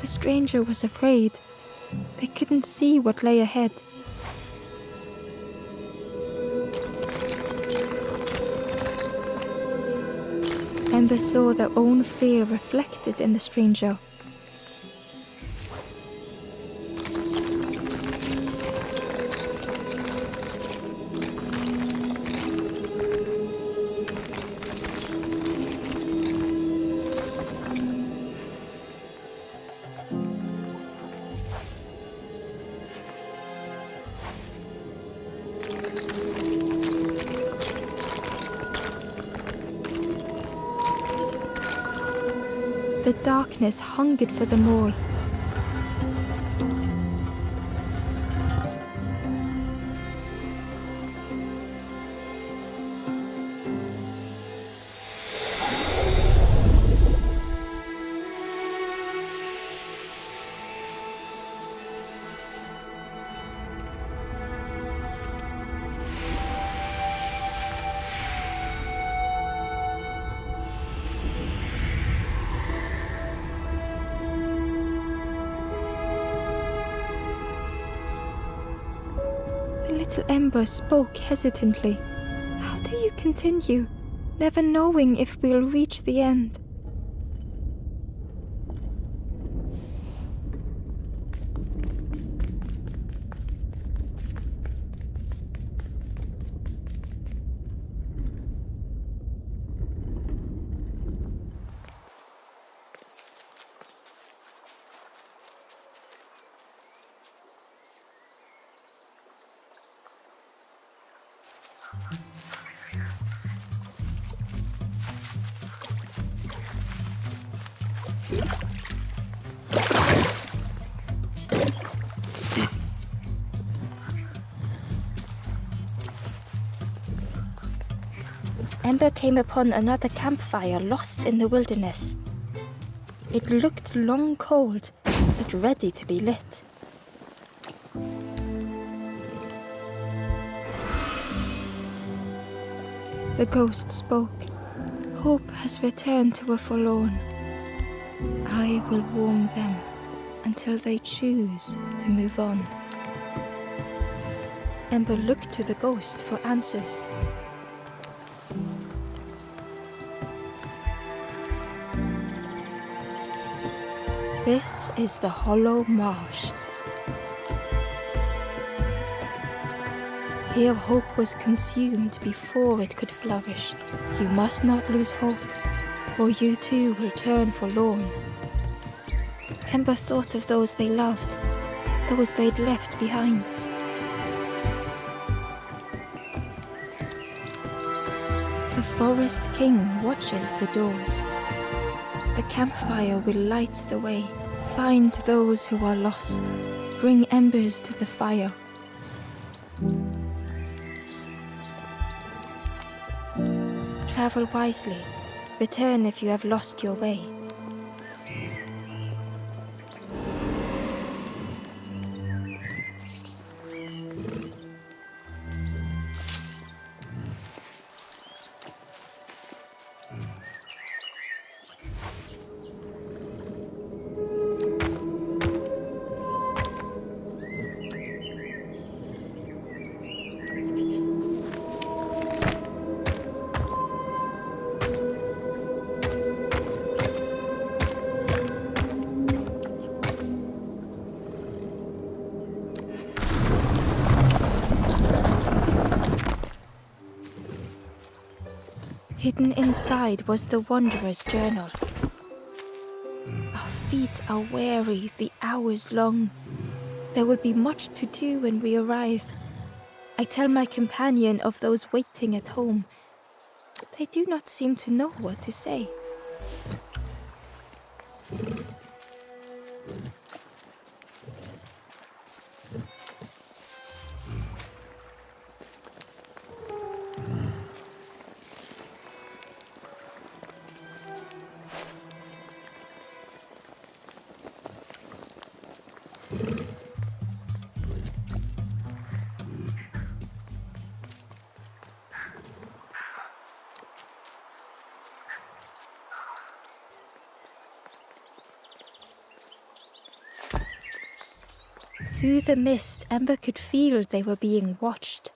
S2: The stranger was afraid. They couldn't see what lay ahead. Ember saw their own fear reflected in the stranger. The darkness hungered for them all.
S1: The little ember spoke hesitantly. How do you continue, never knowing if we'll reach the end?
S2: Ember came upon another campfire lost in the wilderness. It looked long cold, but ready to be lit.
S1: The ghost spoke. Hope has returned to a forlorn. I will warm them until they choose to move on.
S2: Ember looked to the ghost for answers.
S1: This is the Hollow Marsh. Here hope was consumed before it could flourish. You must not lose hope, or you too will turn forlorn. Ember thought of those they loved, those they'd left behind. The Forest King watches the doors. The campfire will light the way. Find those who are lost. Bring embers to the fire. Travel wisely. Return if you have lost your way. Hidden inside was the Wanderer's journal. Our feet are weary, the hours long. There will be much to do when we arrive. I tell my companion of those waiting at home. They do not seem to know what to say.
S2: Through the mist, Ember could feel they were being watched.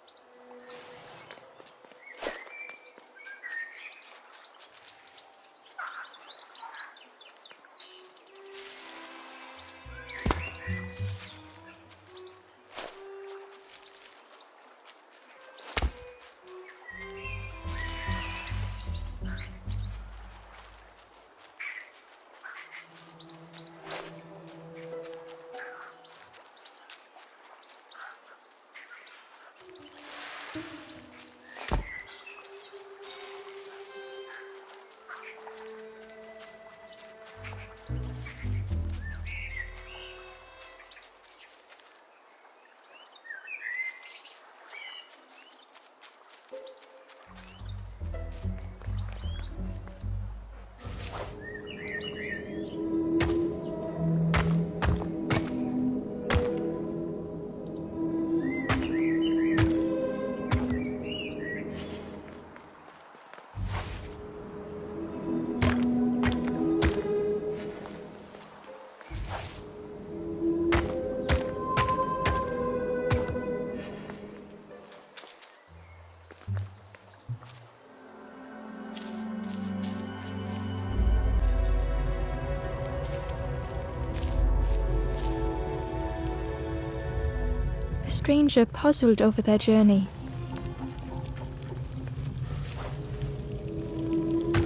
S1: stranger puzzled over their journey.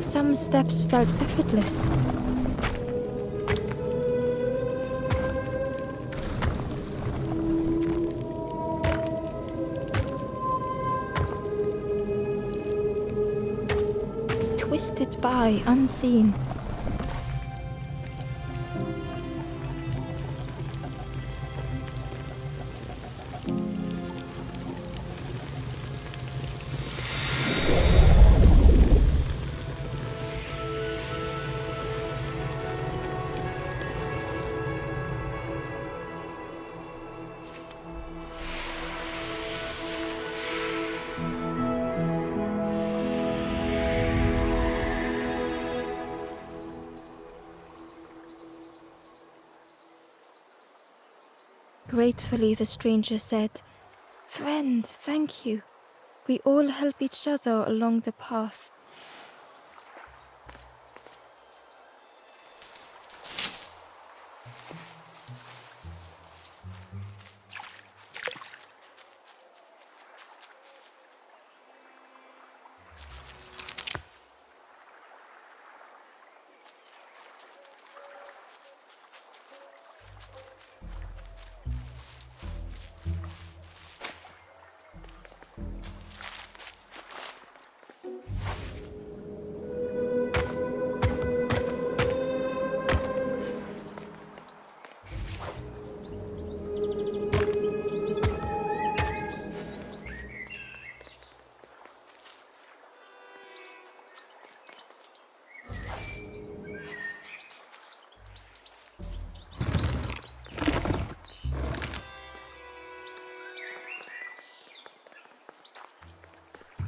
S1: Some steps felt effortless. Twisted by unseen. Gratefully, the stranger said, "Friend, thank you. We all help each other along the path."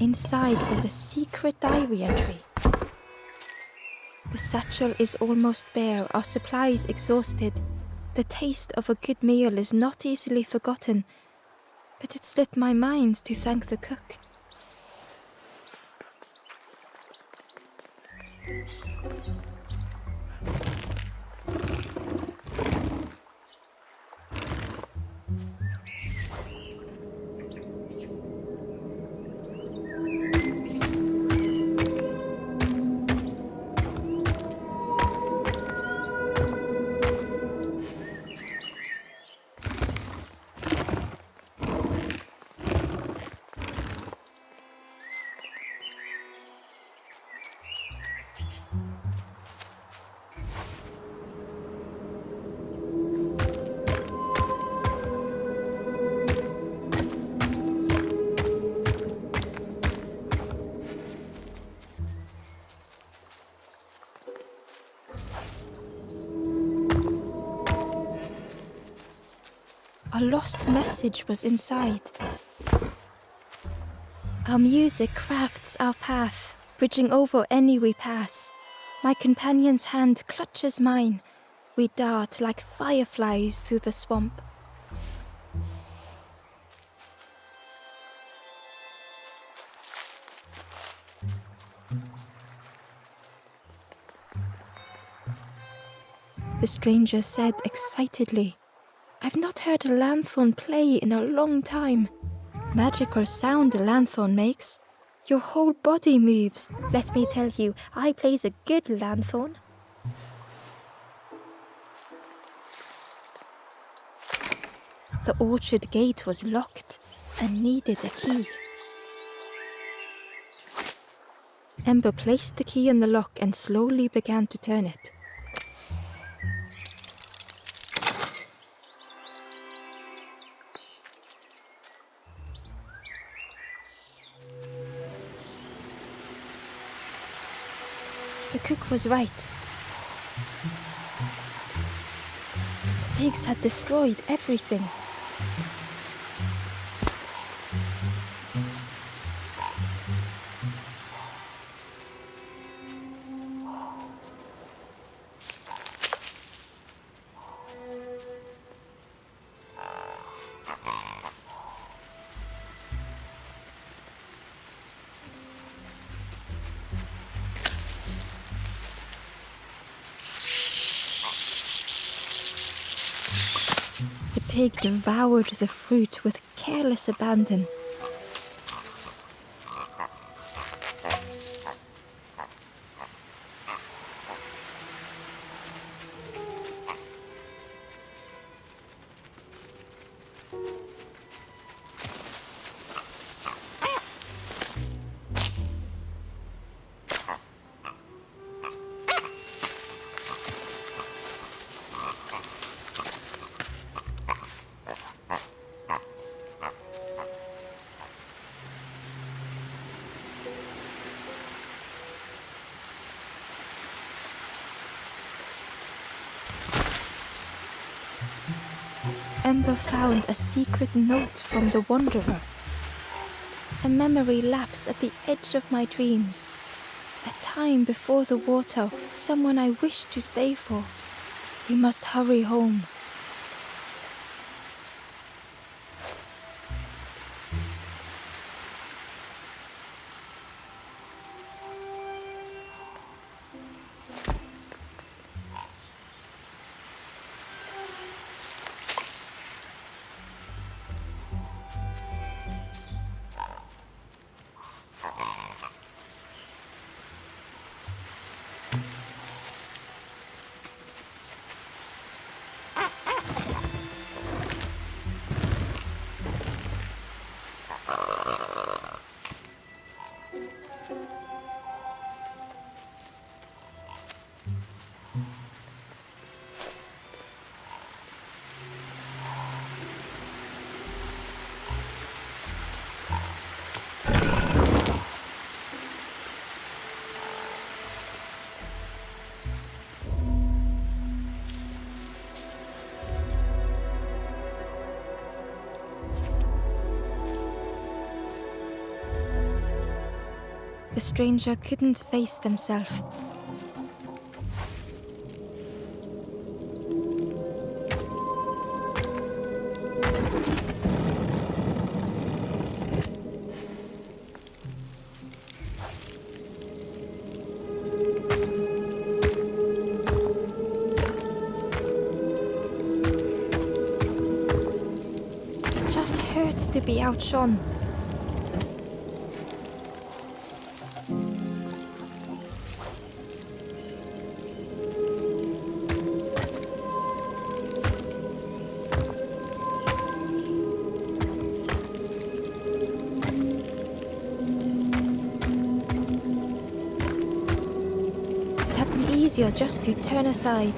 S1: Inside was a secret diary entry. The satchel is almost bare, our supplies exhausted. The taste of a good meal is not easily forgotten, but it slipped my mind to thank the cook. A lost message was inside. Our music crafts our path, bridging over any we pass. My companion's hand clutches mine. We dart like fireflies through the swamp. The stranger said excitedly, "I've not heard a lanthorn play in a long time. Magical sound a lanthorn makes. Your whole body moves.
S2: Let me tell you, I plays a good lanthorn."
S1: The orchard gate was locked and needed a key. Ember placed the key in the lock and slowly began to turn it. The cook was right. The pigs had destroyed everything. The pig devoured the fruit with careless abandon. Ember found a secret note from the Wanderer. A memory lapse at the edge of my dreams. A time before the water, someone I wished to stay for. We must hurry home. The stranger couldn't face themselves. It just hurt to be outshone. Easier just to turn aside.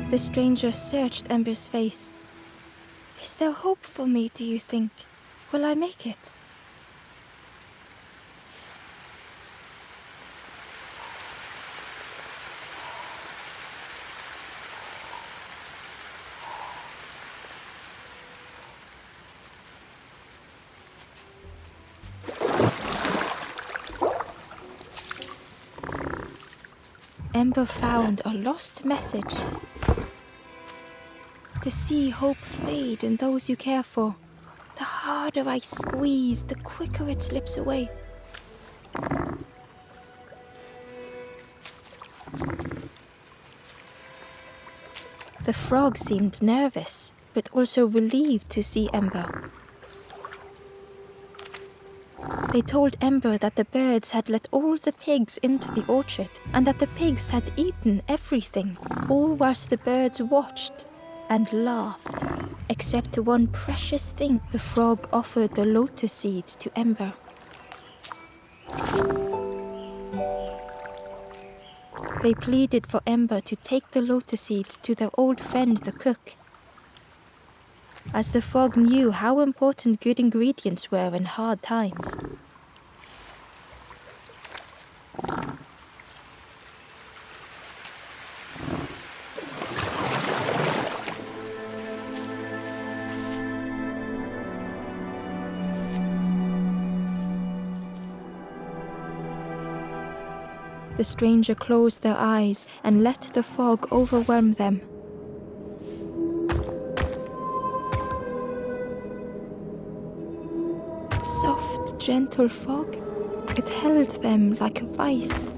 S1: The stranger searched Ember's face. Is there hope for me, do you think? Will I make it? Ember found a lost message. To see hope fade in those you care for. The harder I squeeze, the quicker it slips away. The frog seemed nervous, but also relieved to see Ember. They told Ember that the birds had let all the pigs into the orchard, and that the pigs had eaten everything, all whilst the birds watched and laughed, except one precious thing. The frog offered the lotus seeds to Ember. They pleaded for Ember to take the lotus seeds to their old friend the cook, as the frog knew how important good ingredients were in hard times. The stranger closed their eyes and let the fog overwhelm them. Soft, gentle fog. It held them like a vice.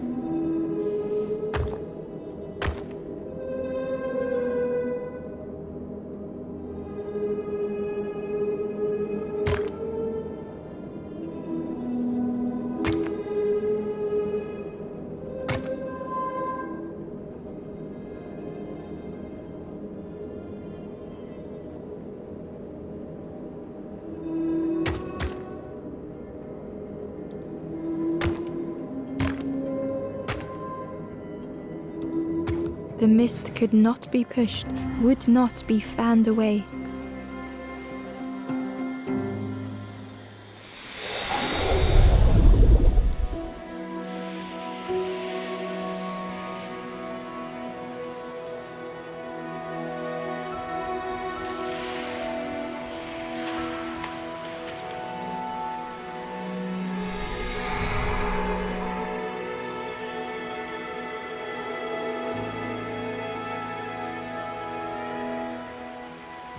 S1: The mist could not be pushed, would not be fanned away.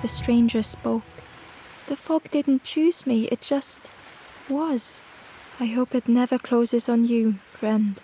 S1: The stranger spoke. The fog didn't choose me, it just was. I hope it never closes on you, friend.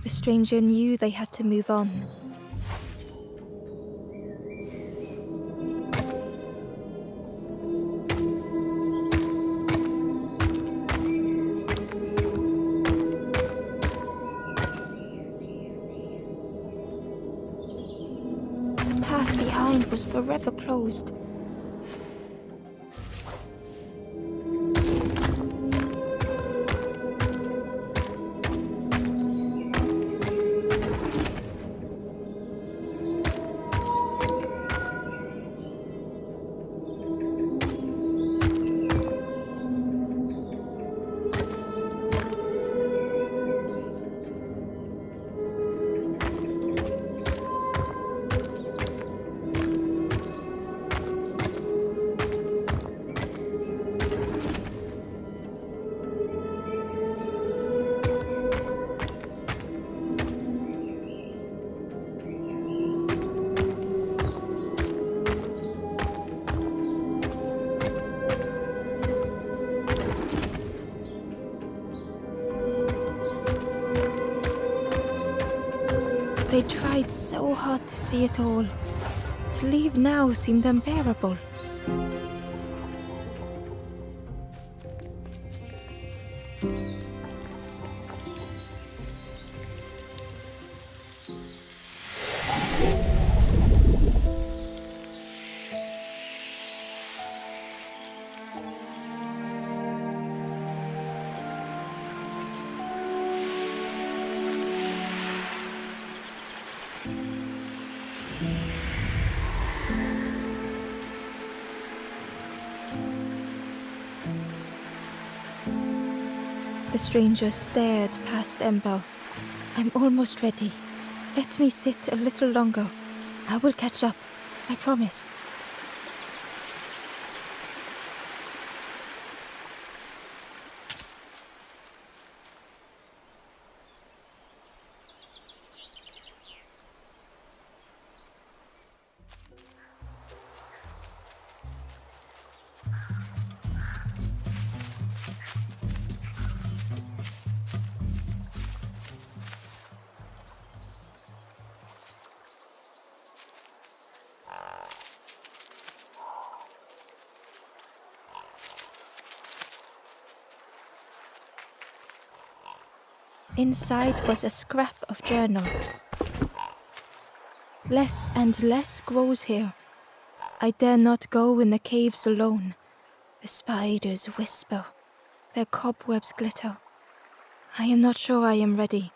S1: The stranger knew they had to move on. The path behind was forever closed. They tried so hard to see it all. To leave now seemed unbearable. The stranger stared past Ember. I'm almost ready. Let me sit a little longer. I will catch up. I promise. Inside was a scrap of journal. Less and less grows here. I dare not go in the caves alone. The spiders whisper. Their cobwebs glitter. I am not sure I am ready.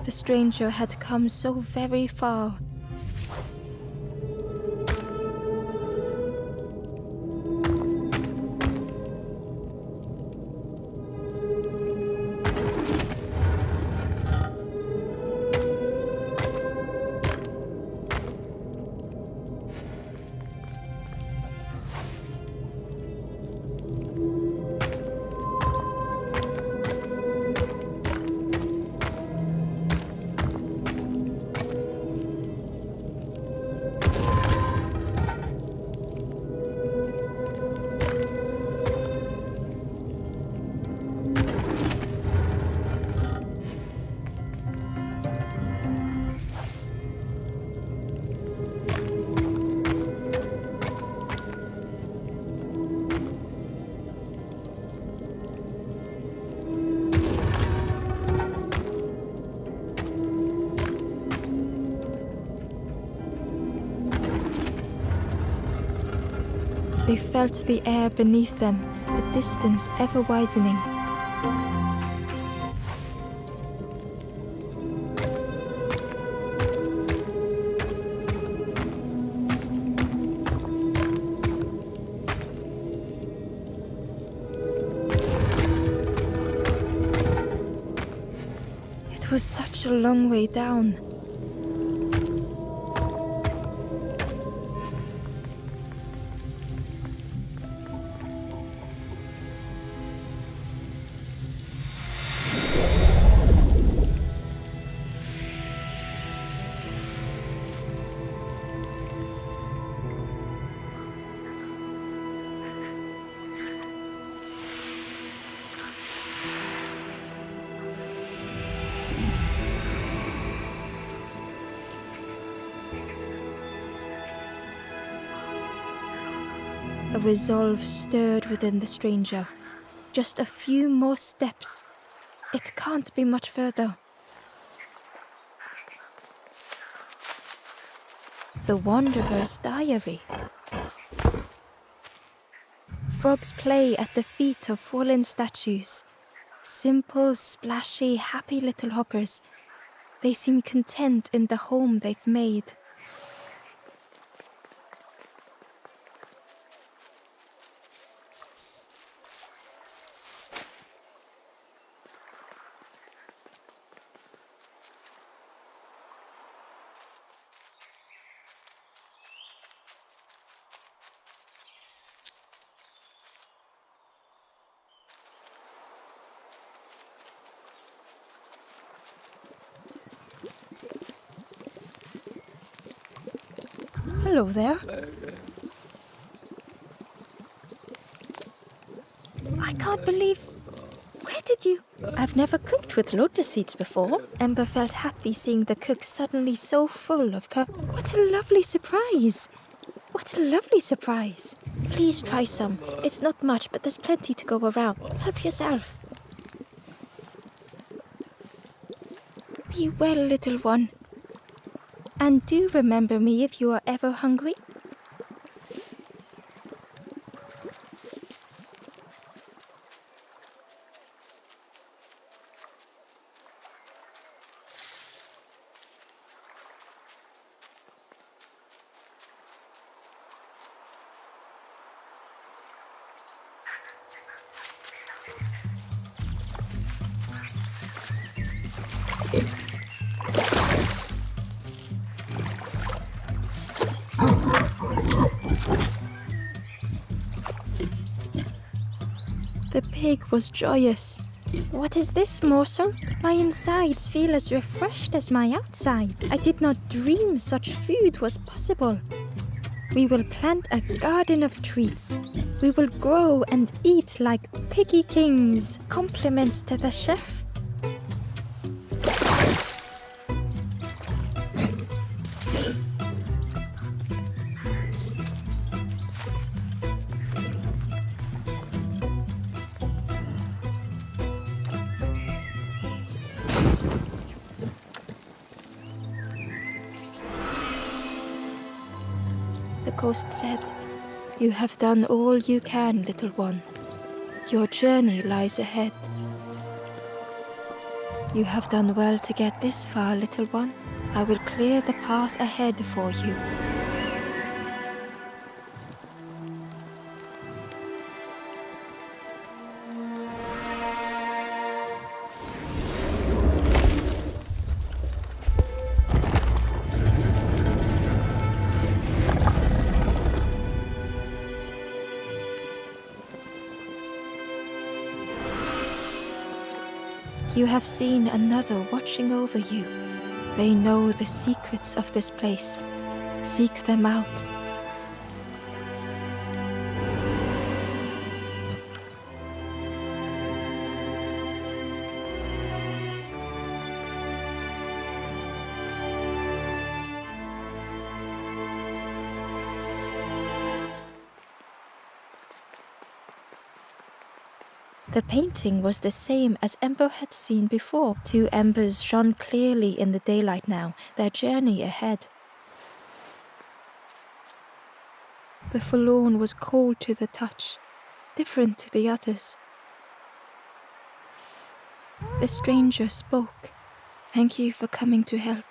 S1: The stranger had come so very far. They felt the air beneath them, the distance ever widening. It was such a long way down. A resolve stirred within the stranger. Just a few more steps. It can't be much further. The Wanderer's Diary. Frogs play at the feet of fallen statues. Simple, splashy, happy little hoppers. They seem content in the home they've made. Hello there. I can't believe... Where did you... I've never cooked with lotus seeds before. Ember felt happy seeing the cook suddenly so full of What a lovely surprise! What a lovely surprise! Please try some. It's not much, but there's plenty to go around. Help yourself. Be well, little one. And do remember me if you are ever hungry. pig was joyous.
S2: What is this, morsel? My insides feel as refreshed as my outside. I did not dream such food was possible. We will plant a garden of treats. We will grow and eat like piggy kings. Compliments to the chef.
S1: The ghost said, "You have done all you can, little one. Your journey lies ahead. You have done well to get this far, little one. I will clear the path ahead for you." You have seen another watching over you. They know the secrets of this place. Seek them out.
S2: The painting was the same as Ember had seen before. Two embers shone clearly in the daylight now, their journey ahead.
S1: The forlorn was cold to the touch, different to the others. The stranger spoke. "Thank you for coming to help.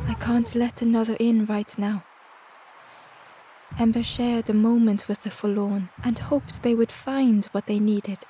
S1: I can't let another in right now." Ember shared a moment with the forlorn and hoped they would find what they needed.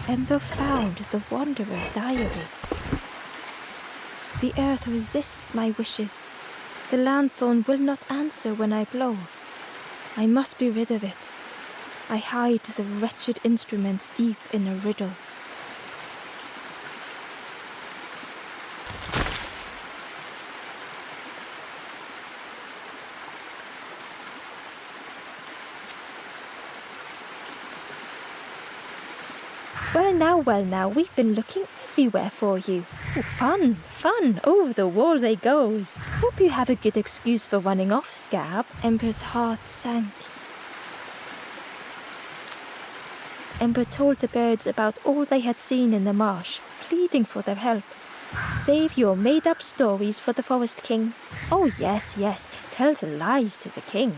S2: Ember found the Wanderer's diary. The earth resists my wishes. The lanthorn will not answer when I blow. I must be rid of it. I hide the wretched instrument deep in a riddle. Well now, we've been looking everywhere for you. Oh, fun, over the wall they goes. Hope you have a good excuse for running off, Scab.
S1: Ember's heart sank.
S2: Ember told the birds about all they had seen in the marsh, pleading for their help. Save your made-up stories for the Forest King. Oh yes, tell the lies to the king.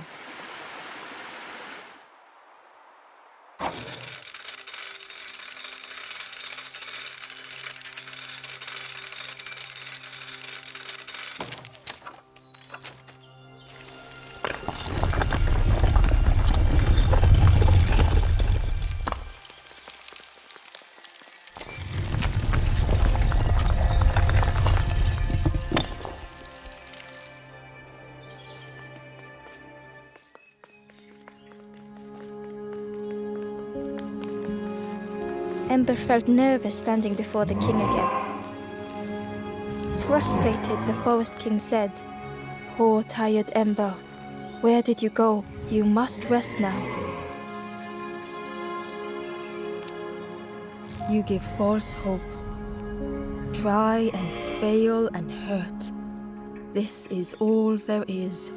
S2: Ember felt nervous standing before the king again. Frustrated, the Forest King said,
S1: "Poor tired Ember, where did you go? You must rest now. You give false hope. Try and fail and hurt. This is all there is."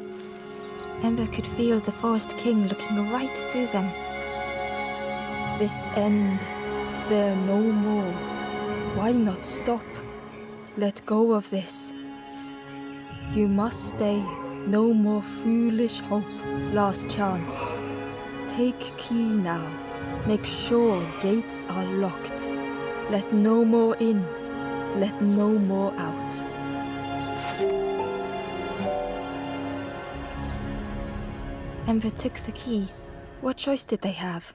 S1: Ember could feel the Forest King looking right through them. "This end, there no more. Why not stop? Let go of this. You must stay. No more foolish hope. Last chance. Take key now. Make sure gates are locked. Let no more in, let no more out. Ember took the key. What choice did they have?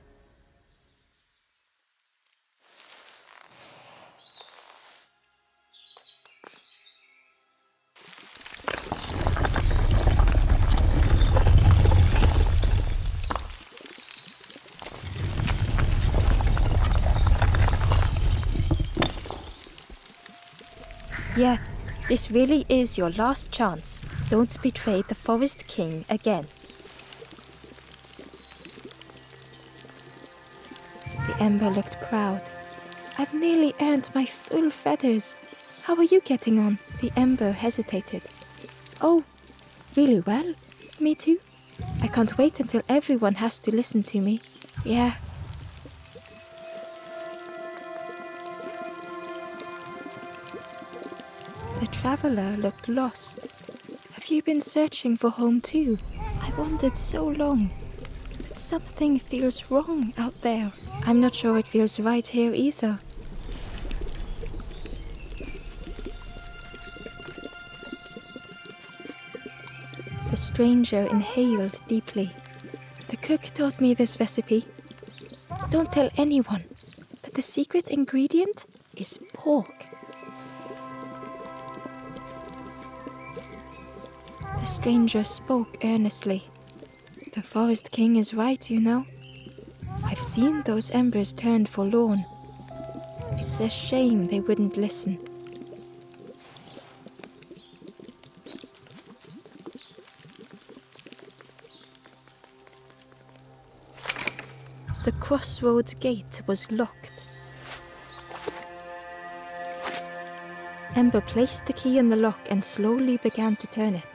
S2: Yeah, this really is your last chance. Don't betray the Forest King again.
S1: The Ember looked proud. I've nearly earned my full feathers. How are you getting on? The Ember hesitated. Oh, really well. Me too. I can't wait until everyone has to listen to me. Yeah. The traveler looked lost. Have you been searching for home too? I wandered so long. But something feels wrong out there. I'm not sure it feels right here either. The stranger inhaled deeply. The cook taught me this recipe. Don't tell anyone, but the secret ingredient is pork. The stranger spoke earnestly. The Forest King is right, you know. I've seen those embers turned forlorn. It's a shame they wouldn't listen. The crossroads gate was locked. Ember placed the key in the lock and slowly began to turn it.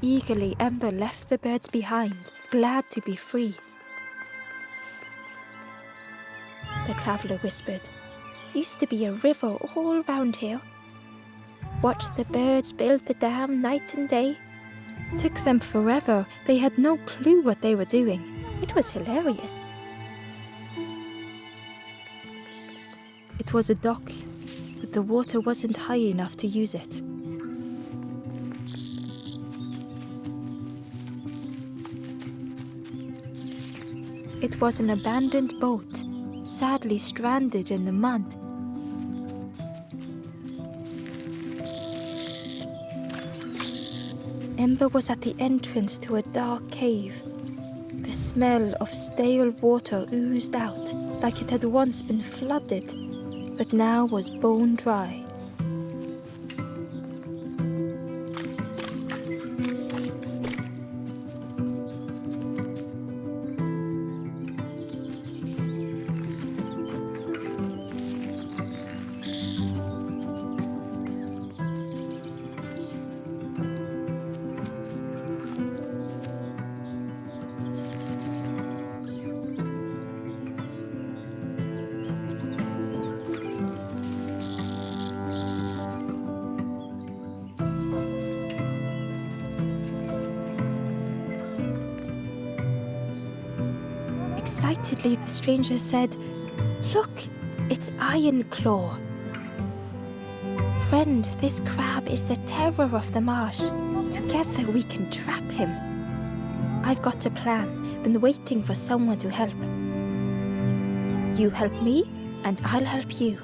S1: Eagerly, Ember left the birds behind, glad to be free. The traveller whispered, "Used to be a river all round here. Watched the birds build the dam night and day. Took them forever. They had no clue what they were doing. It was hilarious." It was a dock, but the water wasn't high enough to use it. It was an abandoned boat, sadly stranded in the mud. Ember was at the entrance to a dark cave. The smell of stale water oozed out, like it had once been flooded, but now was bone dry. Excitedly, the stranger said, "Look, it's Iron Claw. Friend, this crab is the terror of the marsh. Together we can trap him. I've got a plan, been waiting for someone to help. You help me, and I'll help you.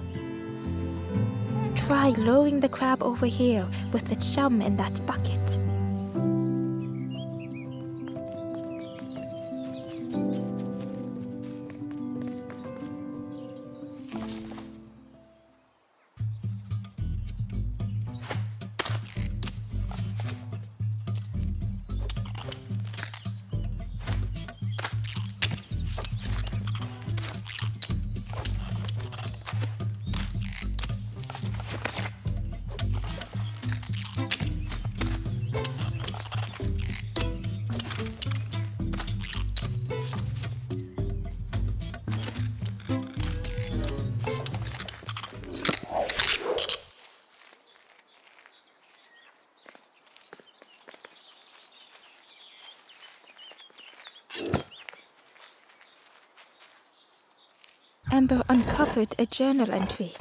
S1: Try lowering the crab over here with the chum in that bucket." Ember uncovered a journal entry.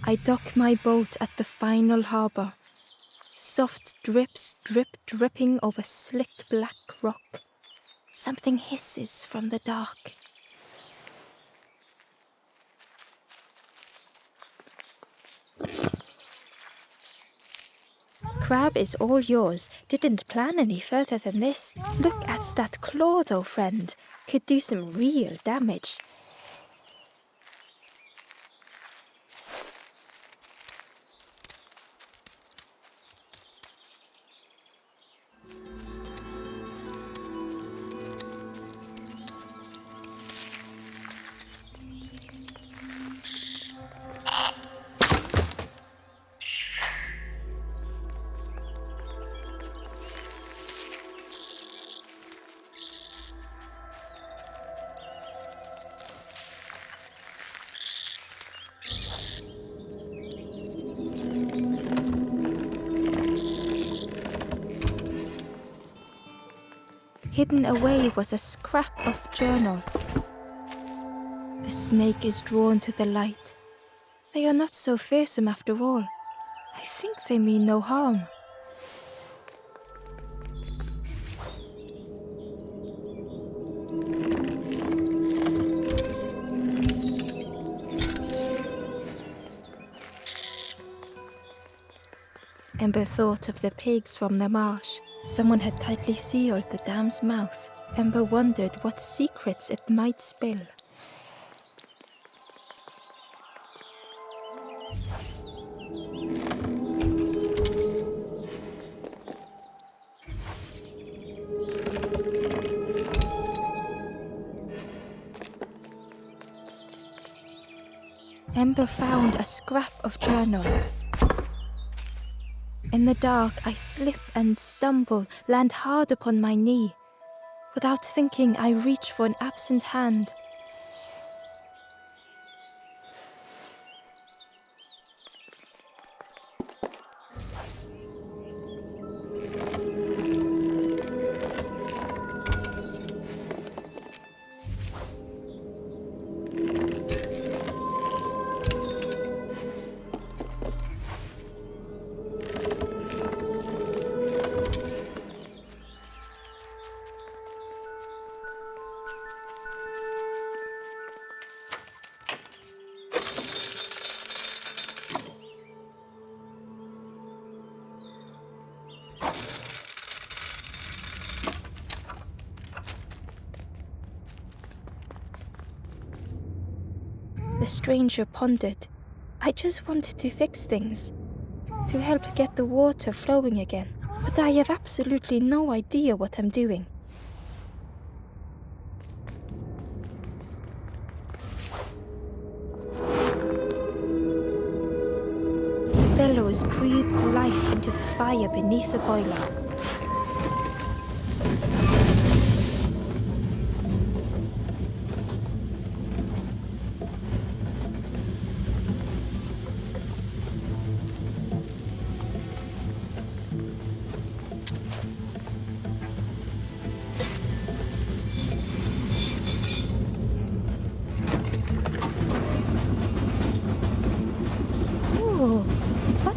S1: I dock my boat at the final harbor. Soft drips dripping over slick black rock. Something hisses from the dark. Crab is all yours. Didn't plan any further than this. Look at that claw though, friend. Could do some real damage. Hidden away was a scrap of journal. The snake is drawn to the light. They are not so fearsome after all. I think they mean no harm. Ember thought of the pigs from the marsh. Someone had tightly sealed the dam's mouth. Ember wondered what secrets it might spill. Ember found a scrap of journal. In the dark, I slip and stumble, land hard upon my knee. Without thinking, I reach for an absent hand. The stranger pondered. I just wanted to fix things, to help get the water flowing again, but I have absolutely no idea what I'm doing. Bellows breathed life into the fire beneath the boiler.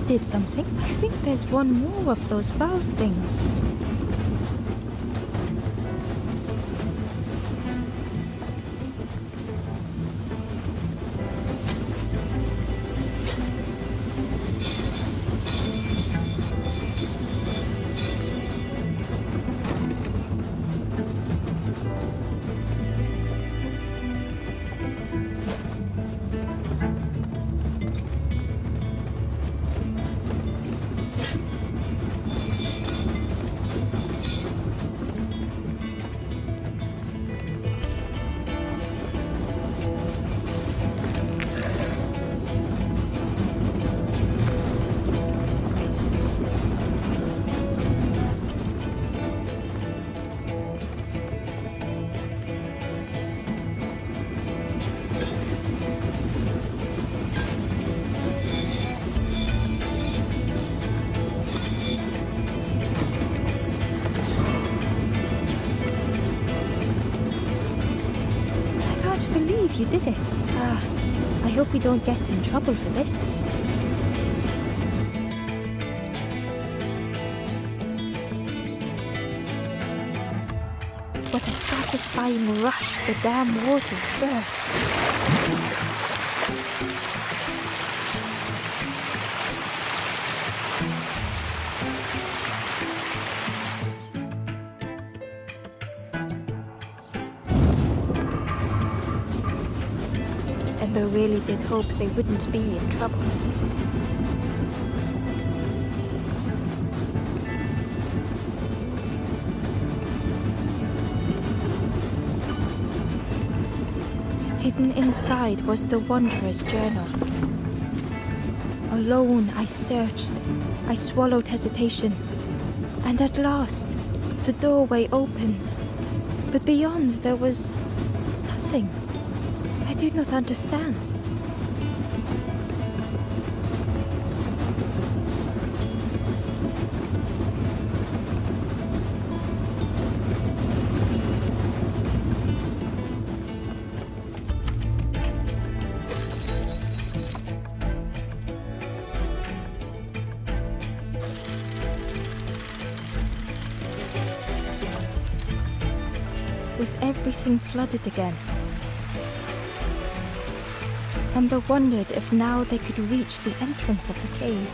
S1: Did something. I think there's one more of those valve things.
S2: believe you did it. I hope we don't get in trouble for this. What a satisfying rush the damn waters burst. Ember really did hope they wouldn't be in trouble. Hidden inside was the Wanderer's journal. Alone I searched, I swallowed hesitation, and at last the doorway opened. But beyond there was nothing. I did not understand. With everything flooded again, Ember wondered if now they could reach the entrance of the cave.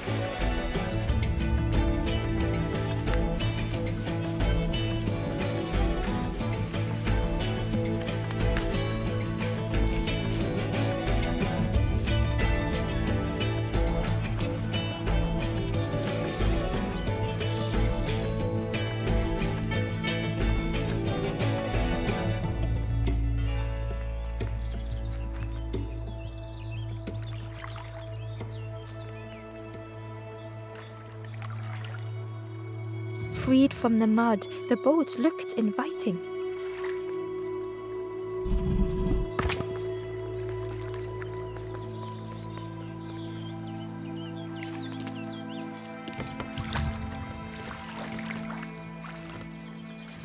S2: Freed from the mud, the boat looked inviting.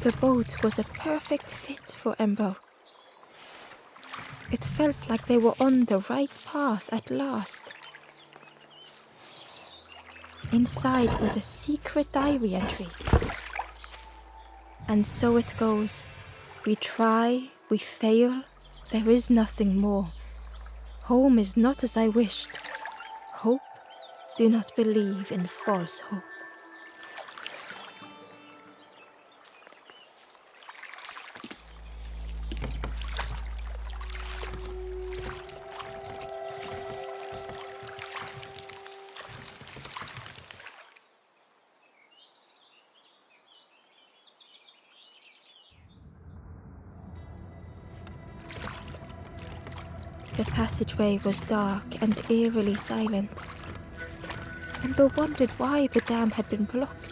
S2: The boat was a perfect fit for Ember. It felt like they were on the right path at last. Inside was a secret diary entry. And so it goes. We try, we fail, there is nothing more. Home is not as I wished. Hope, do not believe in false hope. The passageway was dark and eerily silent. Ember wondered why the dam had been blocked.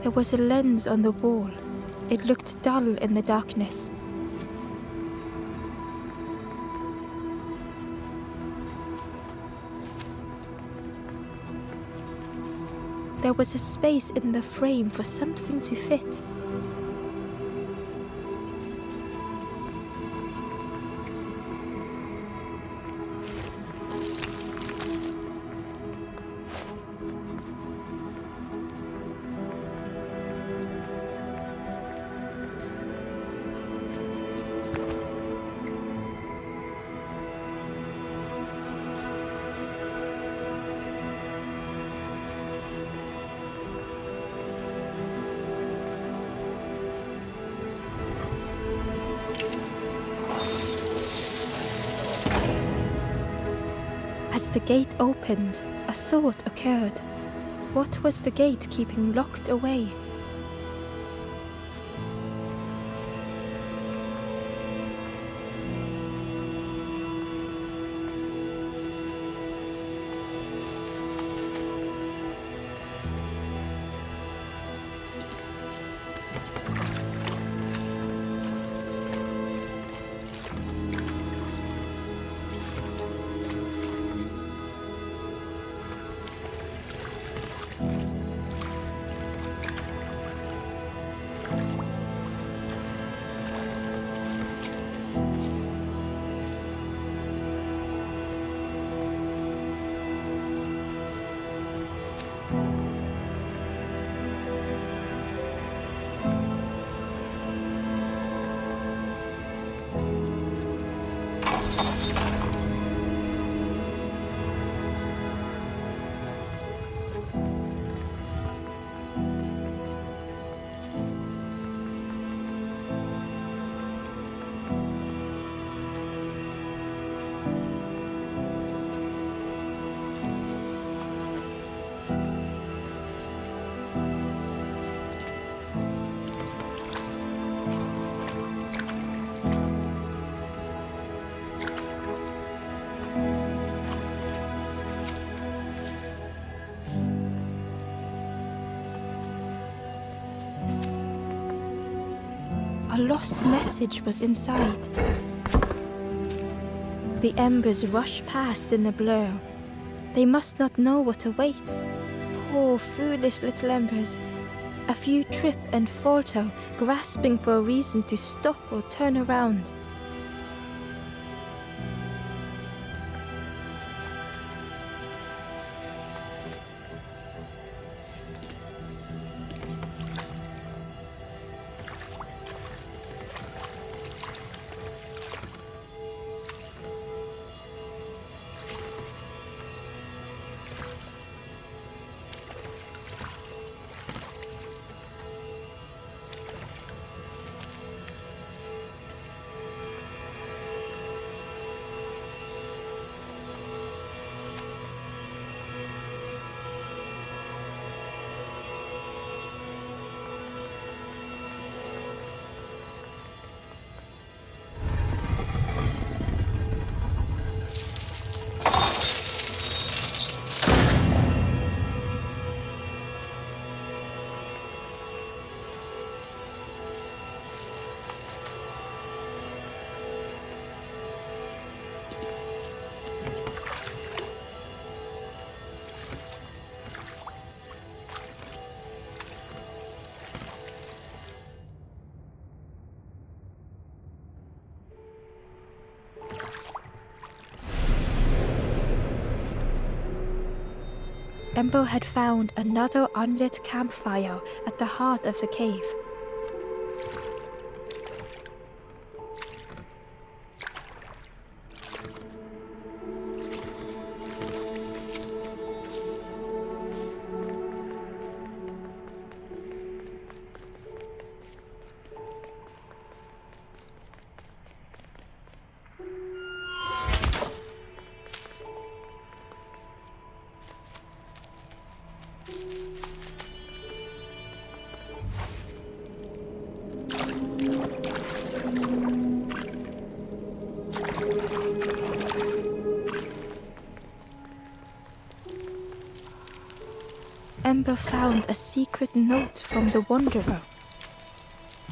S2: There was a lens on the wall. It looked dull in the darkness. There was a space in the frame for something to fit. As the gate opened, a thought occurred. What was the gate keeping locked away?
S1: A lost message was inside. The embers rush past in a blur. They must not know what awaits. Poor, foolish little embers. A few trip and falter, grasping for a reason to stop or turn around. Ember had found another unlit campfire at the heart of the cave. Ember found a secret note from the Wanderer.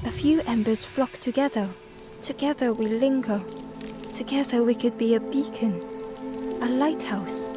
S1: A few embers flock together. Together we linger. Together we could be a beacon, a lighthouse.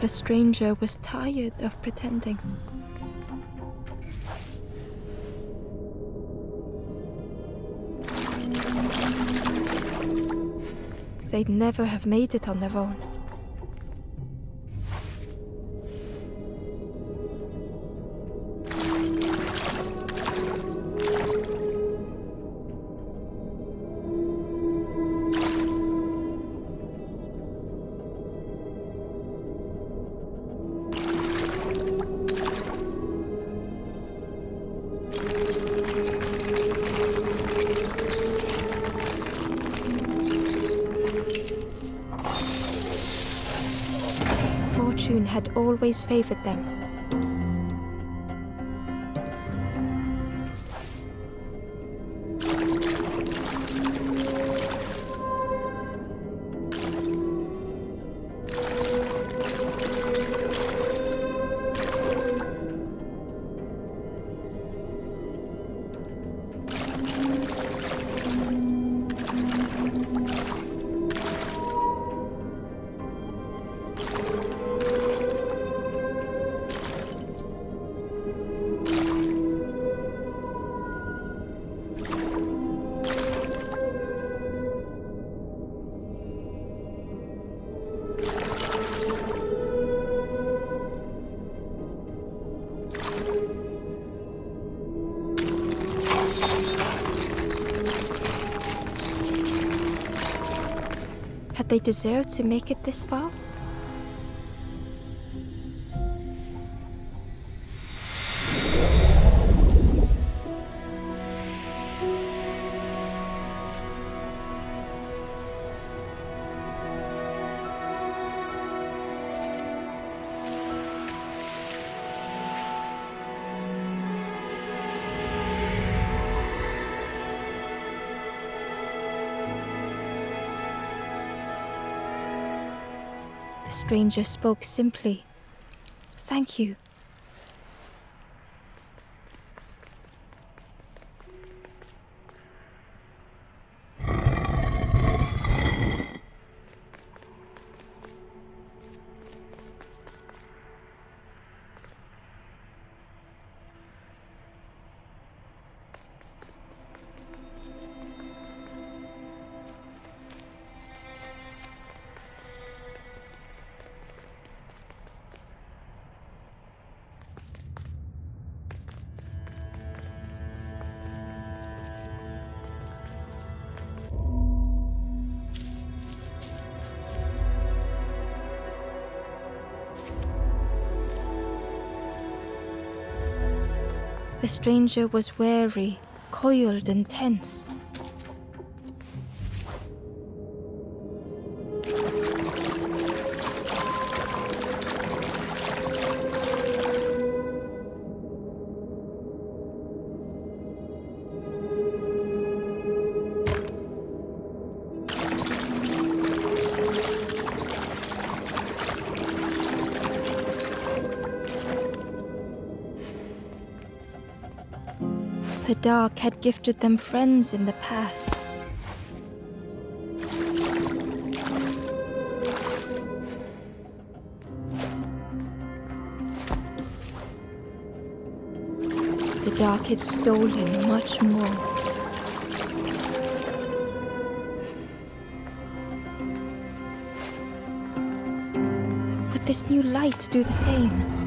S1: The stranger was tired of pretending. They'd never have made it on their own. Fortune had always favored them. Had they deserved to make it this far? stranger spoke simply. Thank you. The stranger was wary, coiled and tense. The dark had gifted them friends in the past. The dark had stolen much more. Would this new light do the same?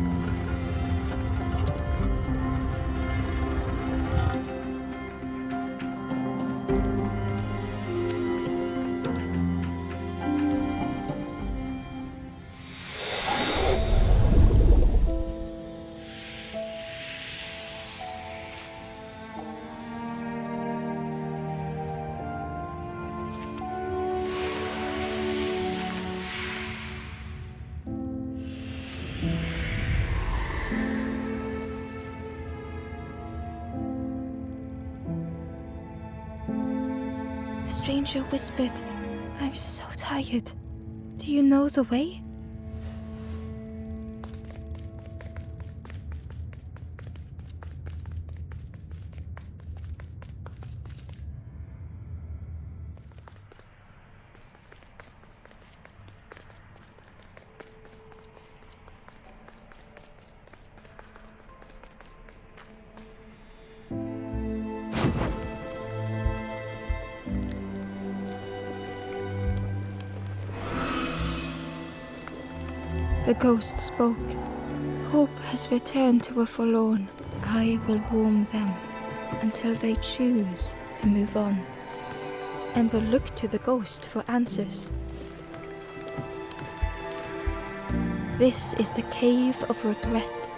S1: The stranger whispered, "I'm so tired. Do you know the way?" The ghost spoke. "Hope has returned to a forlorn. I will warm them until they choose to move on." Ember looked to the ghost for answers. This is the cave of regret.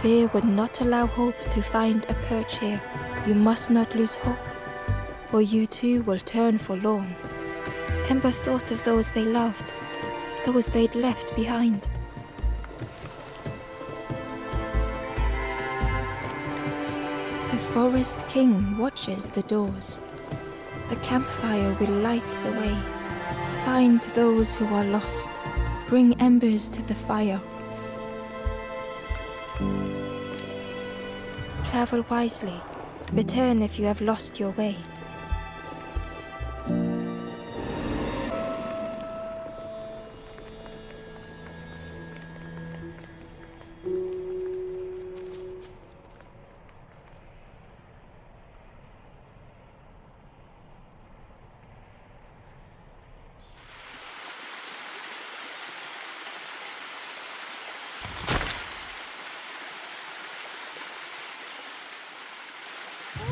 S1: Fear would not allow hope to find a perch here. You must not lose hope, or you too will turn forlorn. Ember thought of those they loved, those they'd left behind. The Forest King watches the doors. The campfire will light the way. Find those who are lost. Bring embers to the fire. Travel wisely. Return if you have lost your way.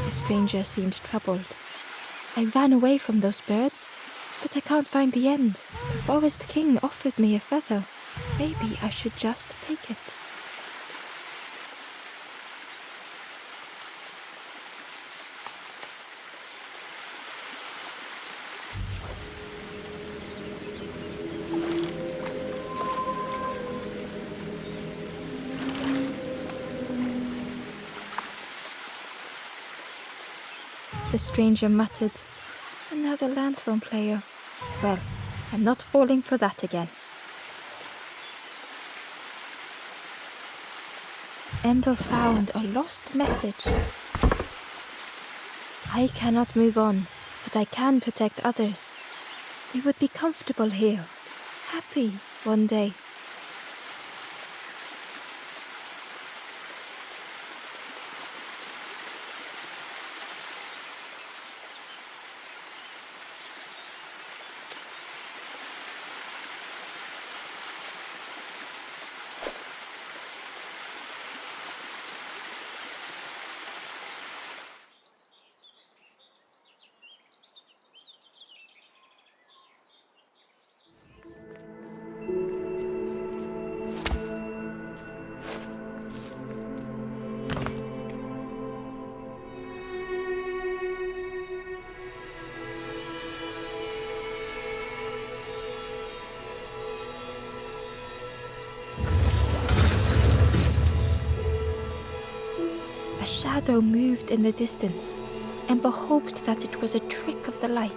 S1: The stranger seemed troubled. "I ran away from those birds, but I can't find the end. The Forest King offered me a feather. Maybe I should just take it." The stranger muttered, "Another lanthorn player. Well,
S2: I'm not falling for that again. Ember found a lost message. I cannot move on, but I can protect others. They would be comfortable here, happy one day. A shadow moved in the distance. Ember hoped that it was a trick of the light.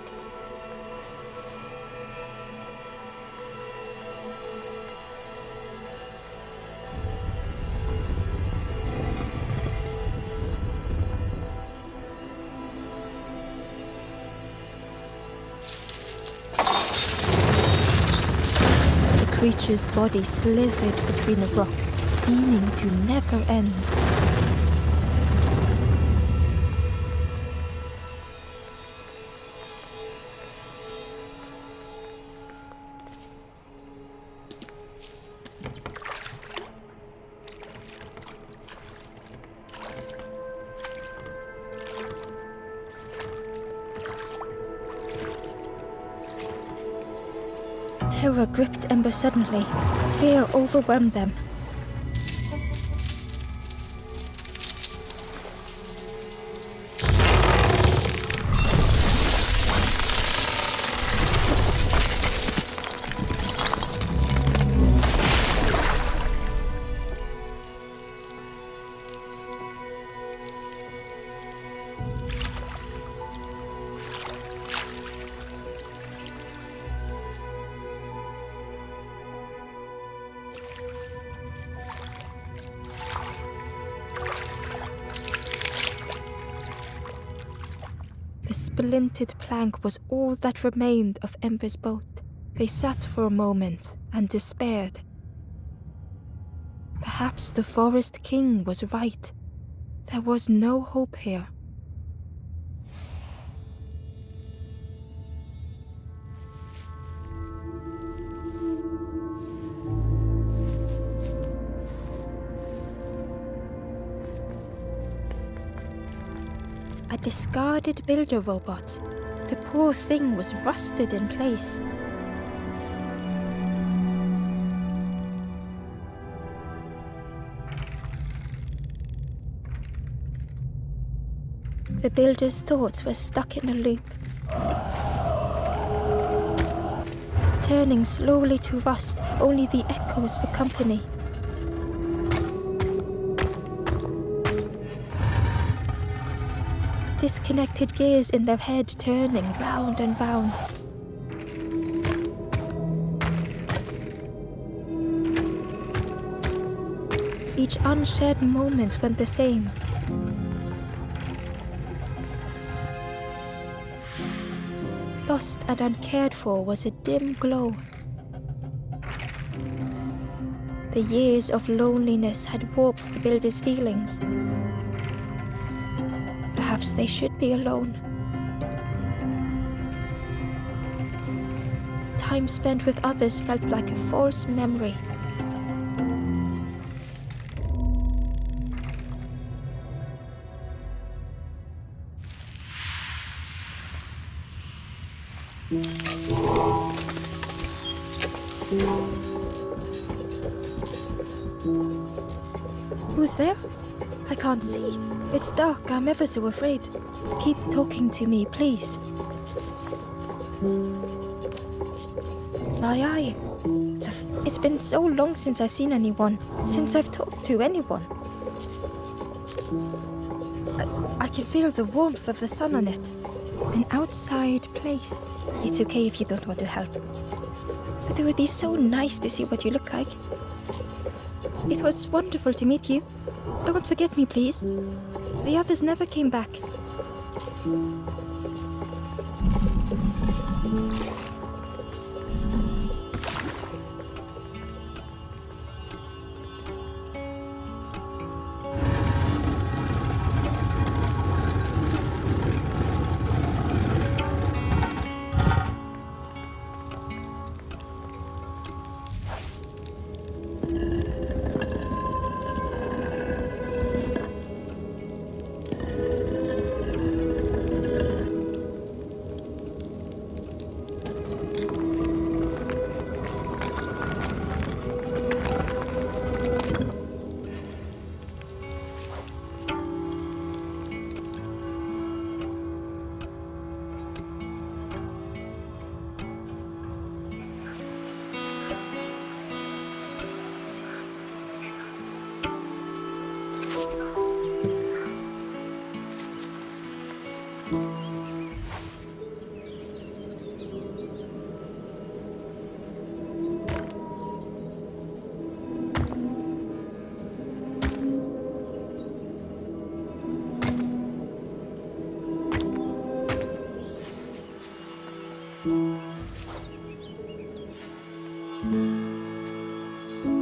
S2: The creature's body slithered between the rocks, seeming to never end. Terror gripped Ember suddenly. Fear overwhelmed them. The splintered plank was all that remained of Ember's boat. They sat for a moment and despaired. Perhaps the Forest King was right. There was no hope here. A discarded builder robot. The poor thing was rusted in place. The builder's thoughts were stuck in a loop, turning slowly to rust, only the echoes for company. Disconnected gears in their head turning round and round. Each unshared moment went the same. Lost and uncared for was a dim glow. The years of loneliness had warped the builder's feelings. Perhaps they should be alone. Time spent with others felt like a false memory. Who's there? I can't see. It's dark, I'm ever so afraid. Keep talking to me, please. My eye. It's been so long since I've seen anyone, since I've talked to anyone. I can feel the warmth of the sun on it. An outside place. It's okay if you don't want to help.
S1: but it would be so nice to see what you look like. It was wonderful to meet you. Don't forget me, please. The others never came back.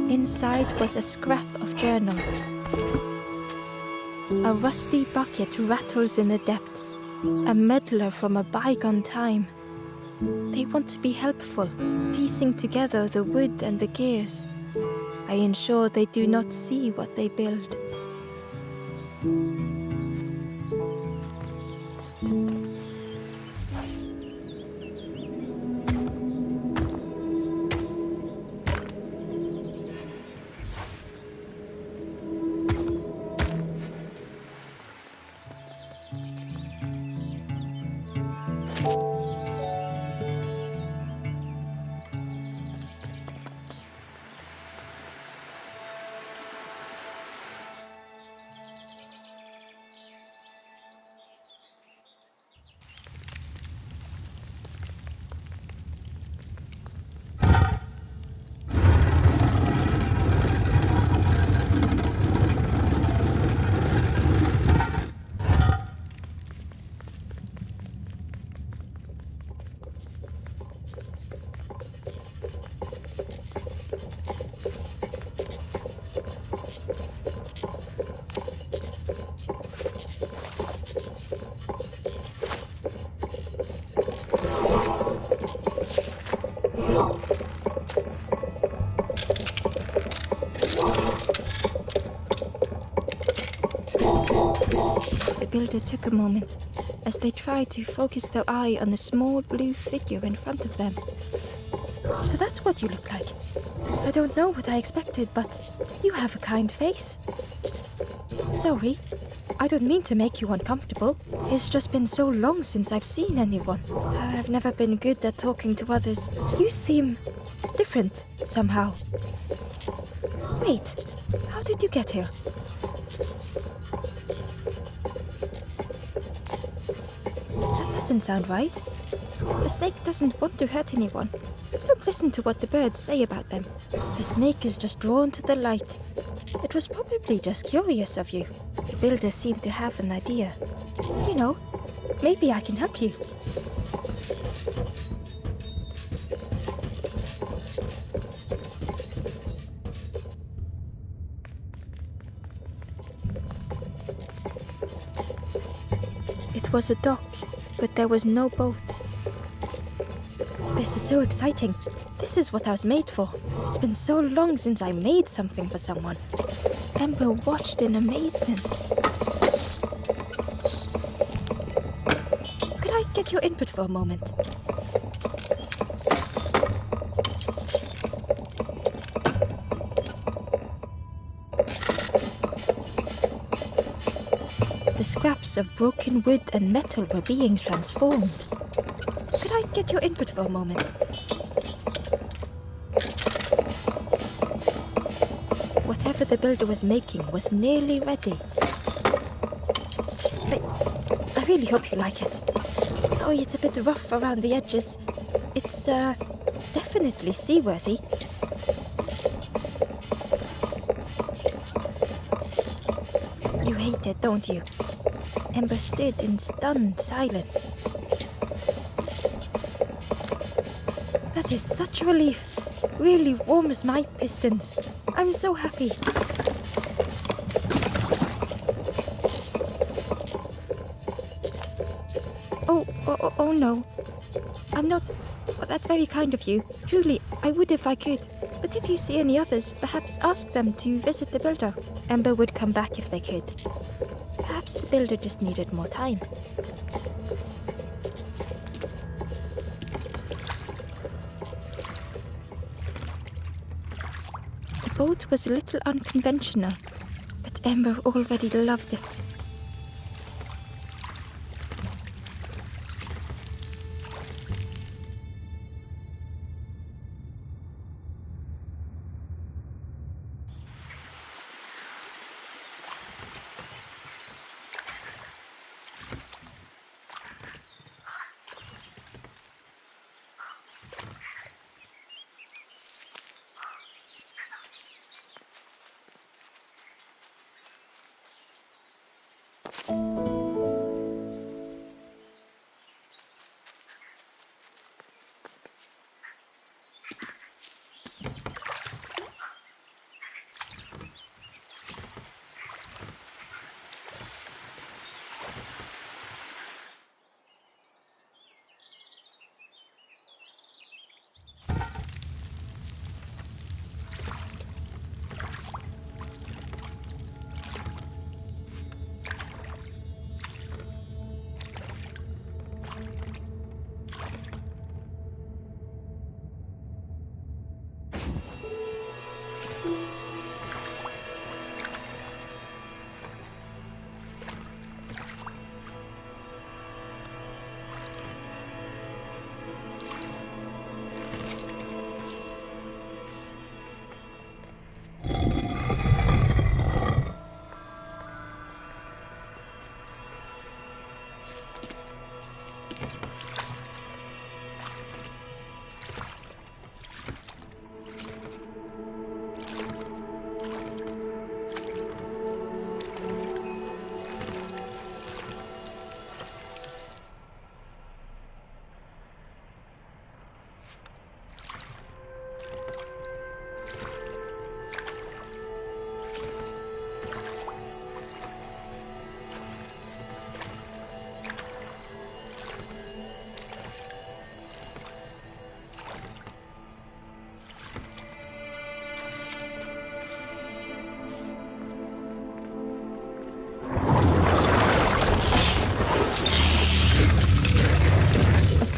S1: Inside was a scrap of journal. A rusty bucket rattles in the depths, a meddler from a bygone time. They want to be helpful, piecing together the wood and the gears. I ensure they do not see what they build. The builder took a moment as they tried to focus their eye on the small blue figure in front of them. So that's what you look like. I don't know what I expected, but you have a kind face. Sorry, I don't mean to make you uncomfortable. It's just been so long since I've seen anyone. I've never been good at talking to others. You seem different somehow. Wait, how did you get here? That doesn't sound right. The snake doesn't want to hurt anyone. Don't listen to what the birds say about them. The snake is just drawn to the light. It was probably just curious of you. The builder seemed to have an idea. You know, maybe I can help you. It was a dock, but there was no boat. This is so exciting. This is what I was made for. It's been so long since I made something for someone. Ember watched in amazement. Could I get your input for a moment? The scraps of broken wood and metal were being transformed. Could I get your input for a moment? Whatever the builder was making was nearly ready. I really hope you like it. Sorry, it's a bit rough around the edges. It's
S2: Definitely seaworthy. You hate it, don't you? Ember stood in stunned silence. That is such relief. Really warms my pistons. I'm so happy. Oh no. I'm not... Well, that's very kind of you. Truly, I would if I could. But if you see any others, perhaps ask them to visit the builder. Ember would come back if they could. Perhaps the builder just needed more time. The boat was a little unconventional, but Ember already loved it.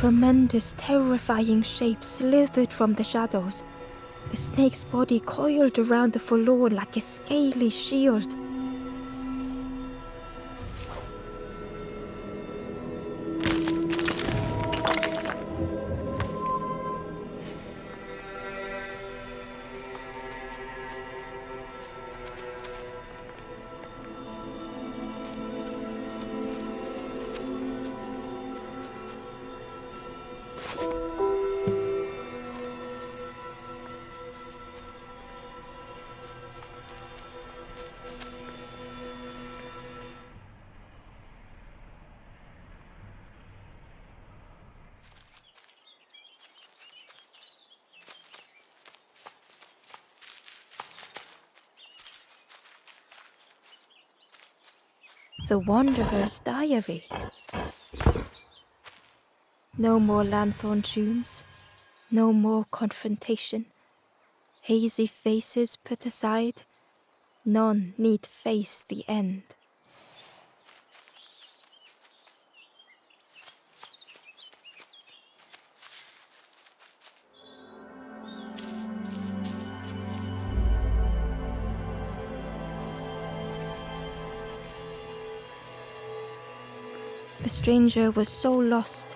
S2: Tremendous, terrifying shape slithered from the shadows. The snake's body coiled around the forlorn like a scaly shield. The Wanderer's Diary. No more lanthorn tunes, no more confrontation. Hazy faces put aside, none need face the end. The stranger was so lost.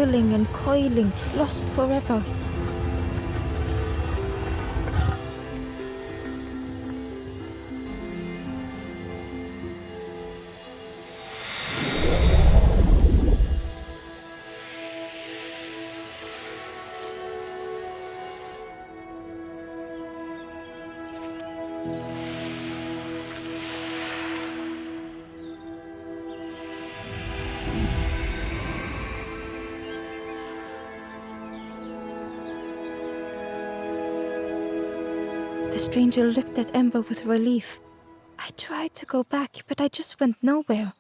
S1: coiling and coiling, lost forever. The stranger looked at Ember with relief. I tried to go back, but I just went nowhere.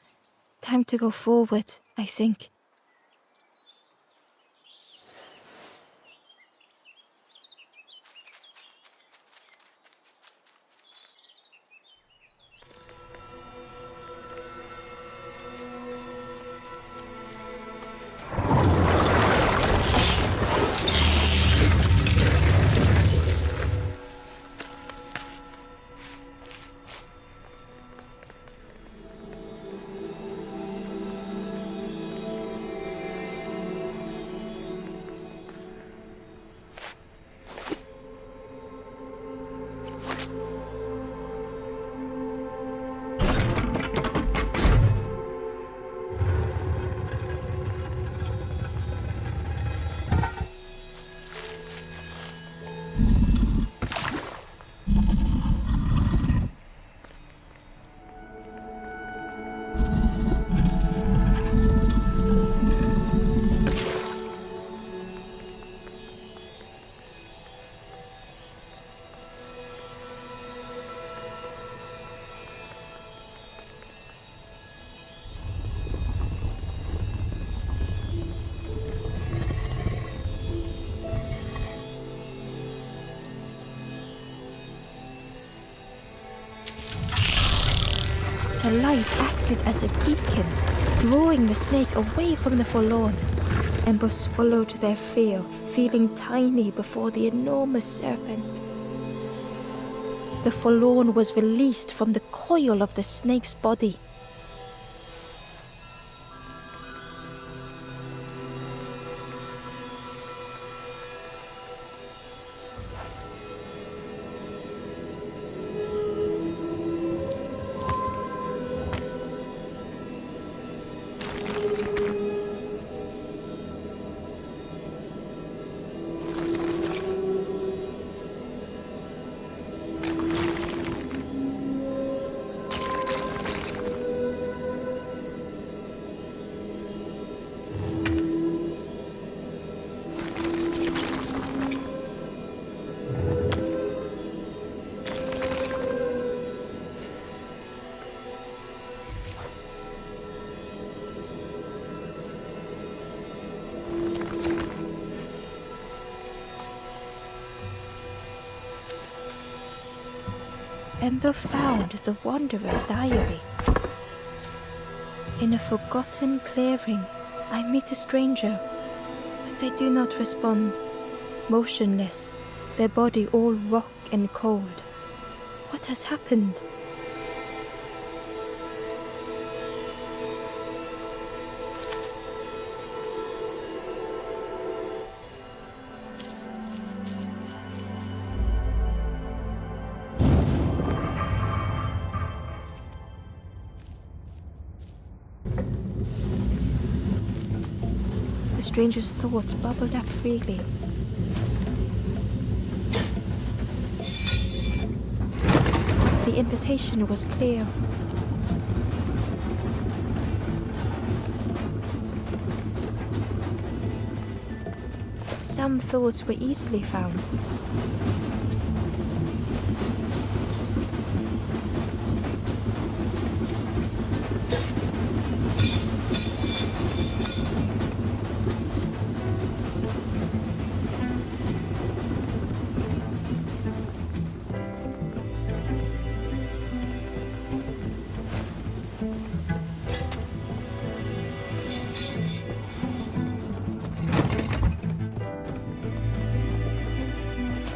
S1: Time to go forward, I think. The light acted as a beacon, drawing the snake away from the forlorn. Ember swallowed their fear, feeling tiny before the enormous serpent. The forlorn was released from the coil of the snake's body. Ember found the Wanderer's diary. In a forgotten clearing, I meet a stranger, but they do not respond. Motionless, their body all rock and cold. What has happened? The stranger's thoughts bubbled up freely. The invitation was clear. Some thoughts were easily found.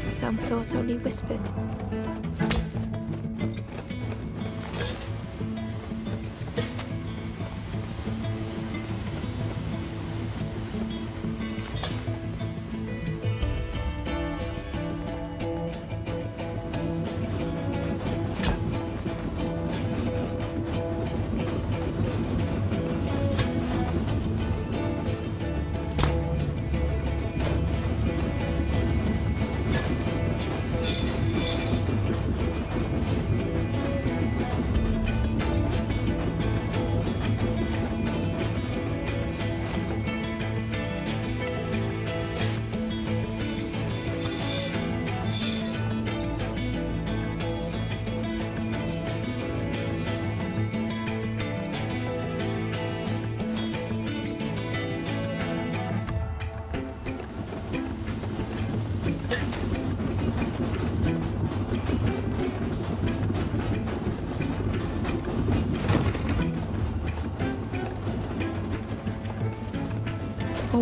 S1: Some thoughts only whispered.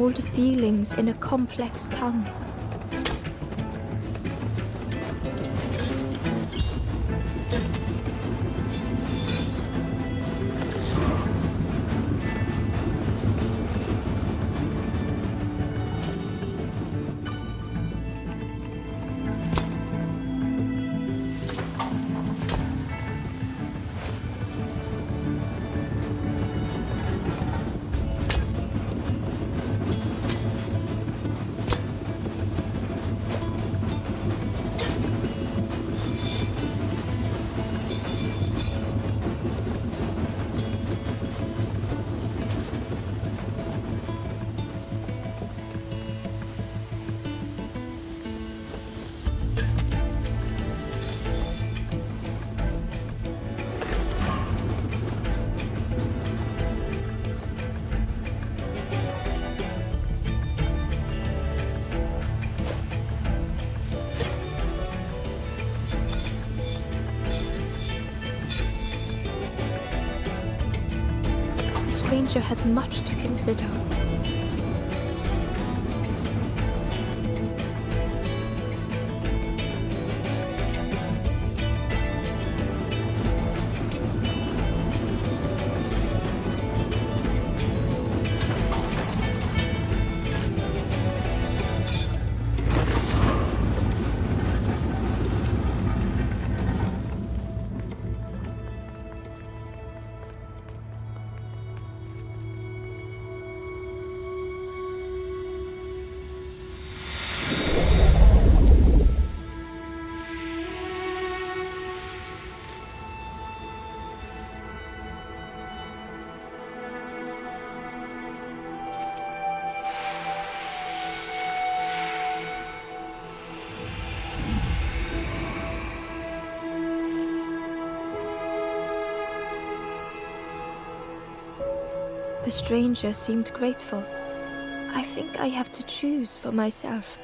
S1: old feelings in a complex tongue. The stranger had much to consider. The stranger seemed grateful. I think I have to choose for myself.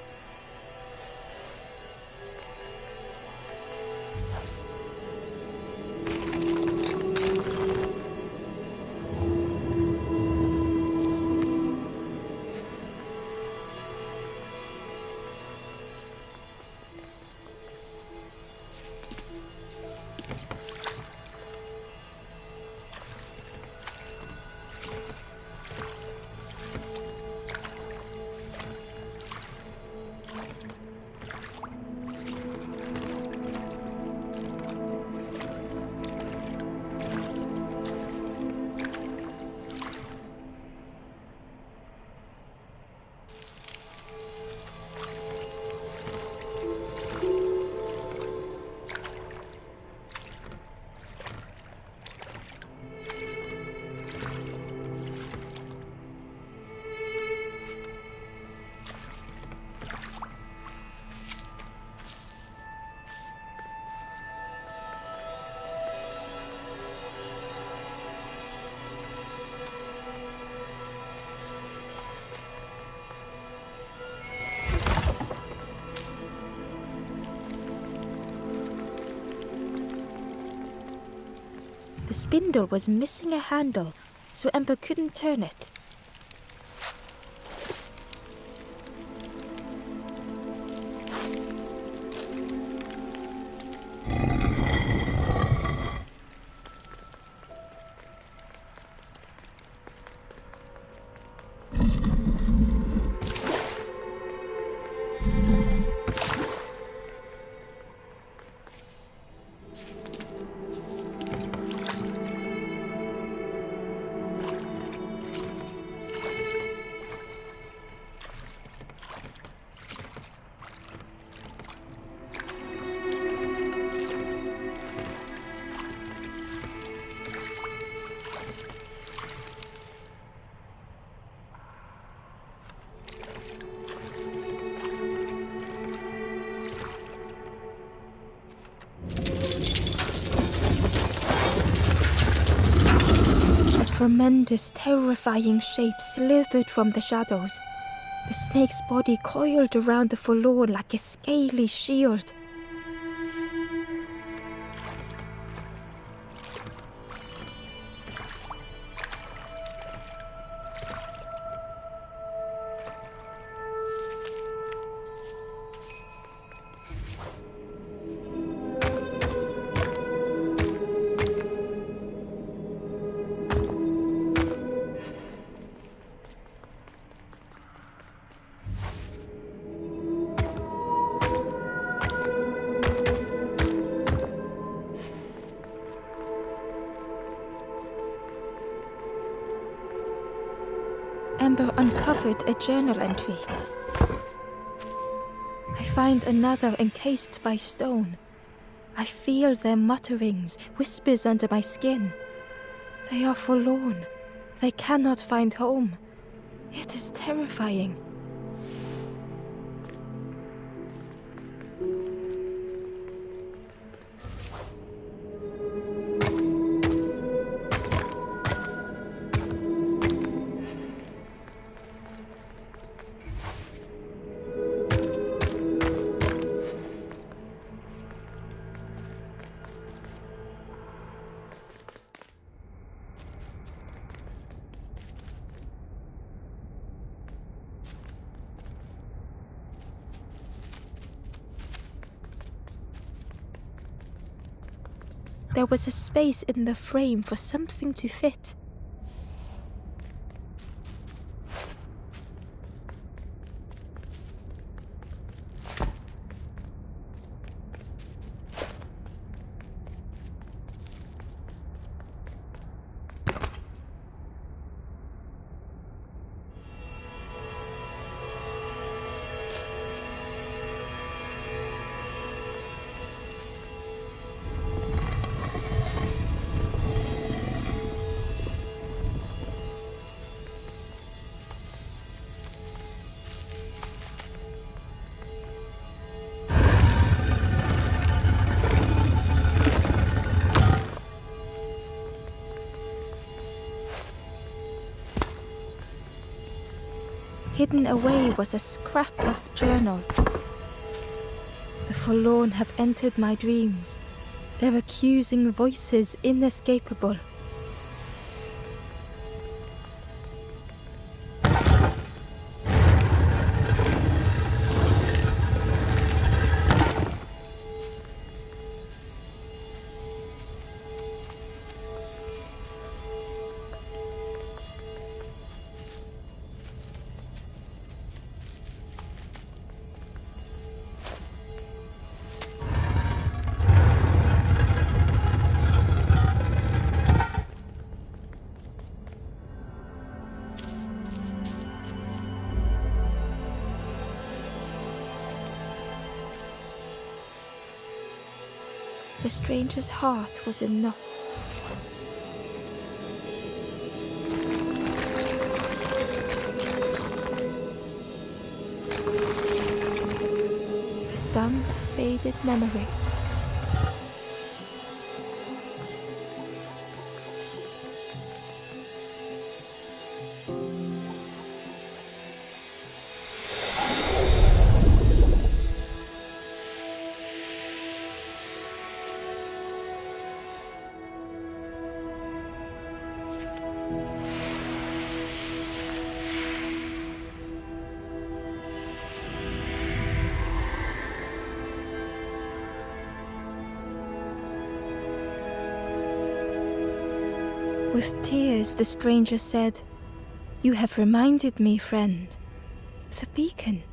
S1: The spindle was missing a handle, so Ember couldn't turn it. Tremendous, terrifying shape slithered from the shadows. The snake's body coiled around the forlorn like a scaly shield. Amber uncovered a journal entry. I find another encased by stone. I feel their mutterings, whispers under my skin. They are forlorn. They cannot find home. It is terrifying. There was a space in the frame for something to fit. Hidden away was a scrap of journal. The forlorn have entered my dreams, their accusing voices inescapable. The stranger's heart was in knots. For some faded memory. With tears, the stranger said, "You have reminded me, friend. The beacon."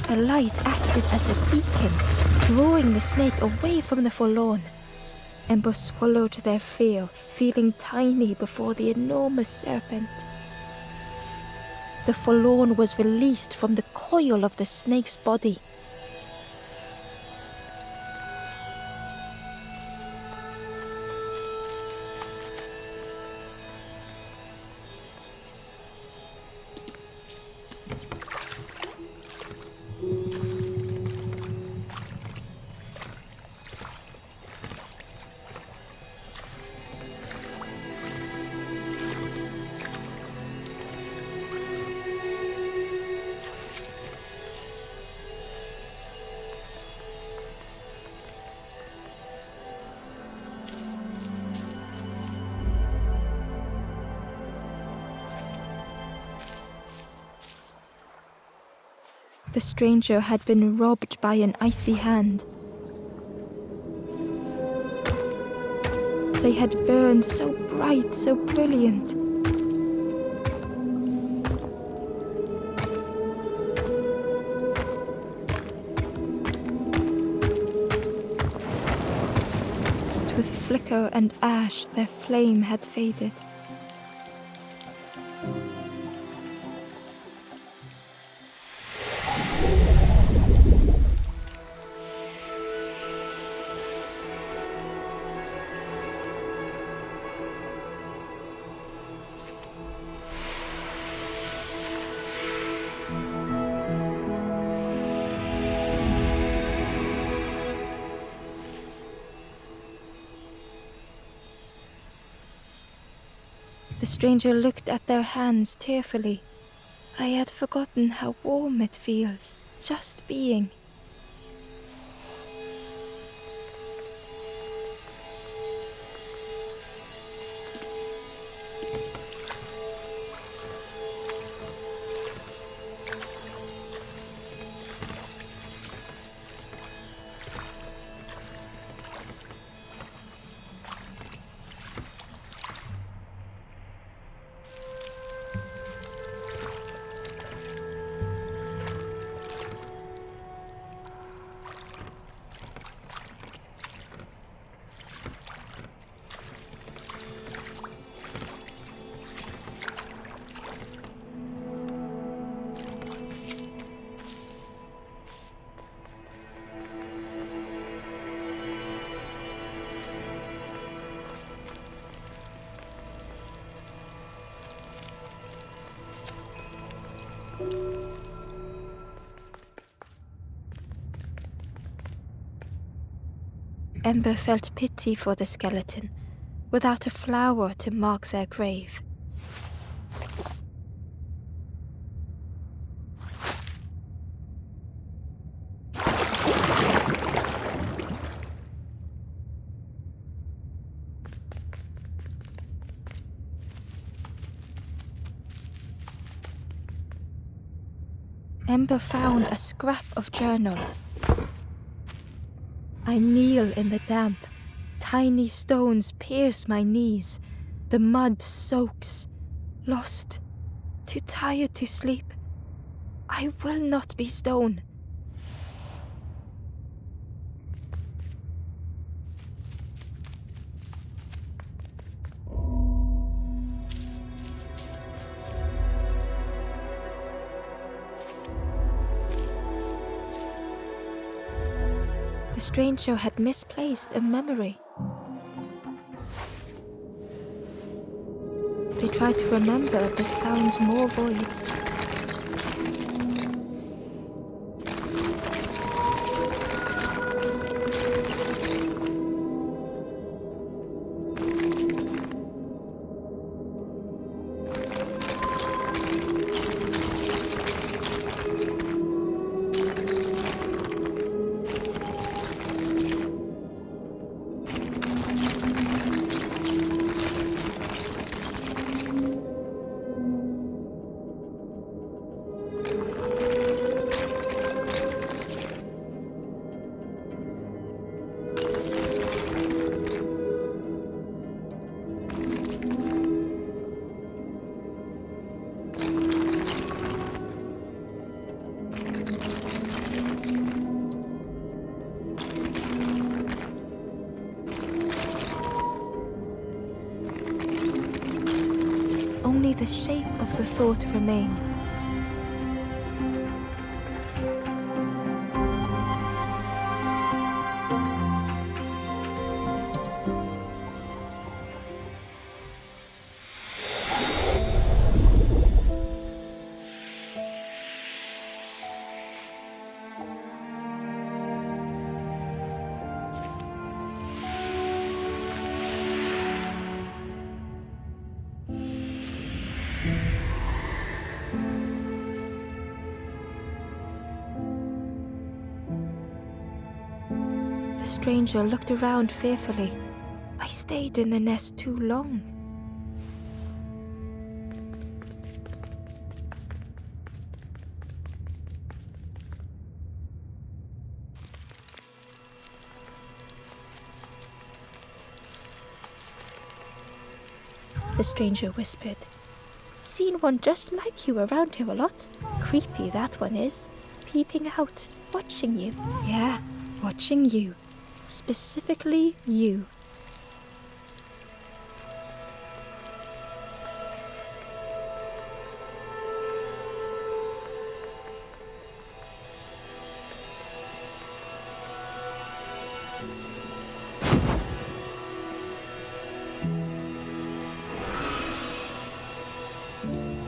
S1: The light acted as a beacon, drawing the snake away from the forlorn. Ember swallowed their fear, feeling tiny before the enormous serpent. The forlorn was released from the coil of the snake's body. The stranger had been robbed by an icy hand. They had burned so bright, so brilliant. But with flicker and ash, their flame had faded. The stranger looked at their hands tearfully. I had forgotten how warm it feels, just being. Ember felt pity for the skeleton, without a flower to mark their grave. Ember found a scrap of journal. I kneel in the damp. Tiny stones pierce my knees. The mud soaks. Lost. Too tired to sleep. I will not be stone. The stranger had misplaced a memory. They tried to remember but found more voids. Only the shape of the thought remained. The stranger looked around fearfully. I stayed in the nest too long.
S2: the stranger whispered. Seen one just like you around here a lot. Creepy, that one is. Peeping out, watching you. Yeah, watching you. Specifically you.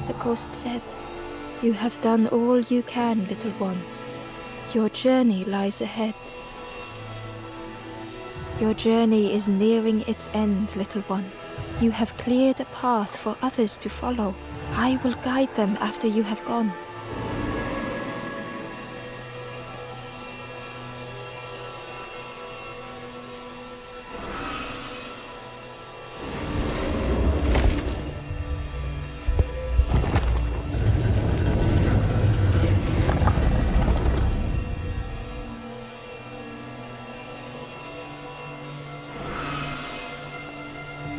S1: The ghost said, "You have done all you can, little one. Your journey lies ahead. Your journey is nearing its end, little one. You have cleared a path for others to follow. I will guide them after you have gone."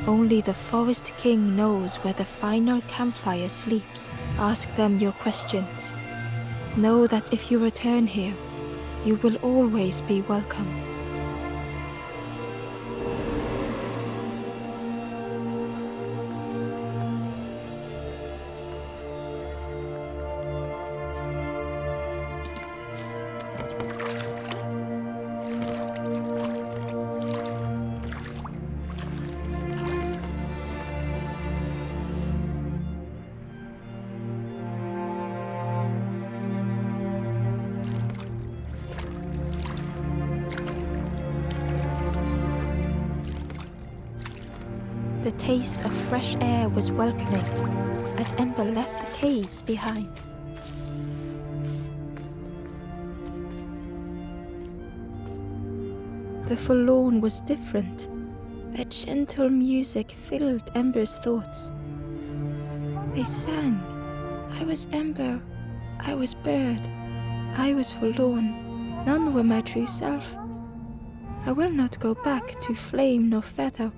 S1: Only the Forest King knows where the final campfire sleeps. Ask them your questions. Know that if you return here, you will always be welcome. The taste of fresh air was welcoming as Ember left the caves behind. The forlorn was different. Their gentle music filled Ember's thoughts. They sang. I was Ember. I was bird. I was forlorn. None were my true self. I will not go back to flame nor feather.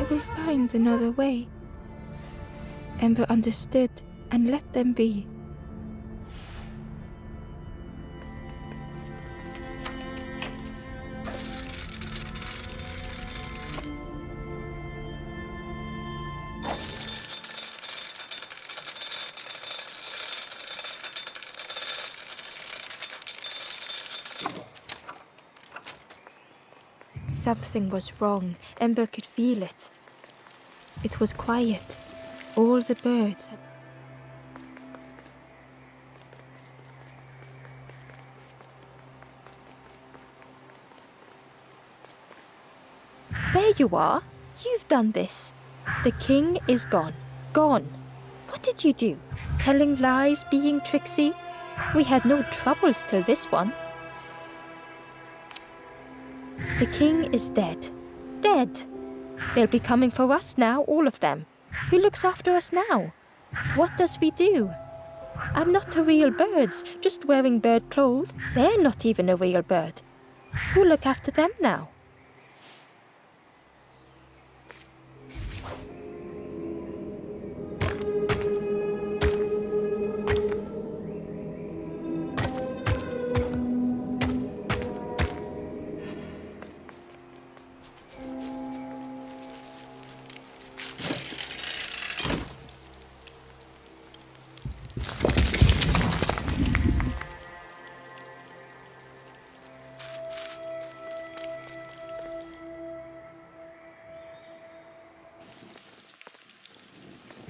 S1: I will find another way. Ember understood and let them be. Something was wrong. Ember could feel it. It was quiet. All the birds had...
S2: There you are. You've done this. The king is gone. Gone. What did you do? Telling lies, being tricksy? We had no troubles till this one. The king is dead. Dead. They'll be coming for us now, all of them. Who looks after us now? What does we do? I'm not a real bird, just wearing bird clothes. They're not even a real bird. Who look after them now?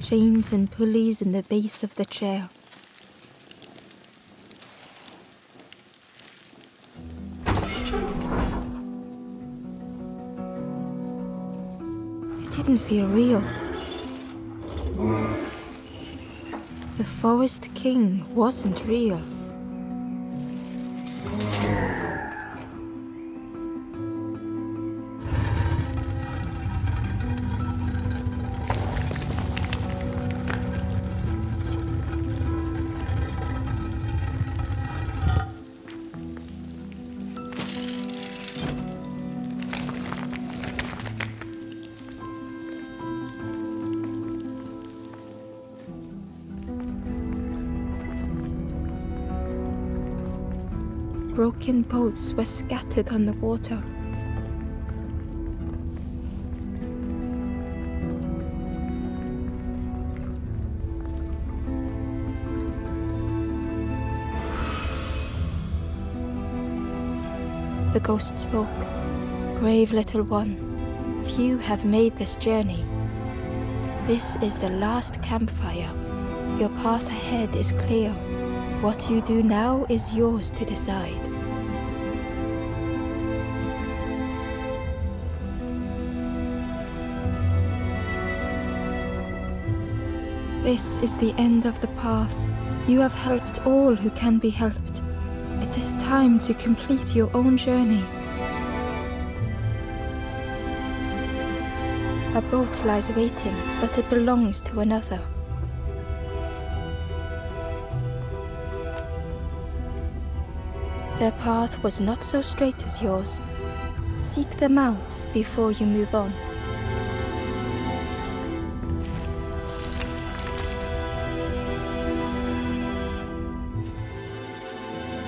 S1: Chains and pulleys in the base of the chair. It didn't feel real. The Forest King wasn't real. Broken boats were scattered on the water. The ghost spoke. Brave little one, few have made this journey. This is the last campfire. Your path ahead is clear. What you do now is yours to decide. This is the end of the path. You have helped all who can be helped. It is time to complete your own journey. A boat lies waiting, but it belongs to another. Their path was not so straight as yours. Seek them out before you move on.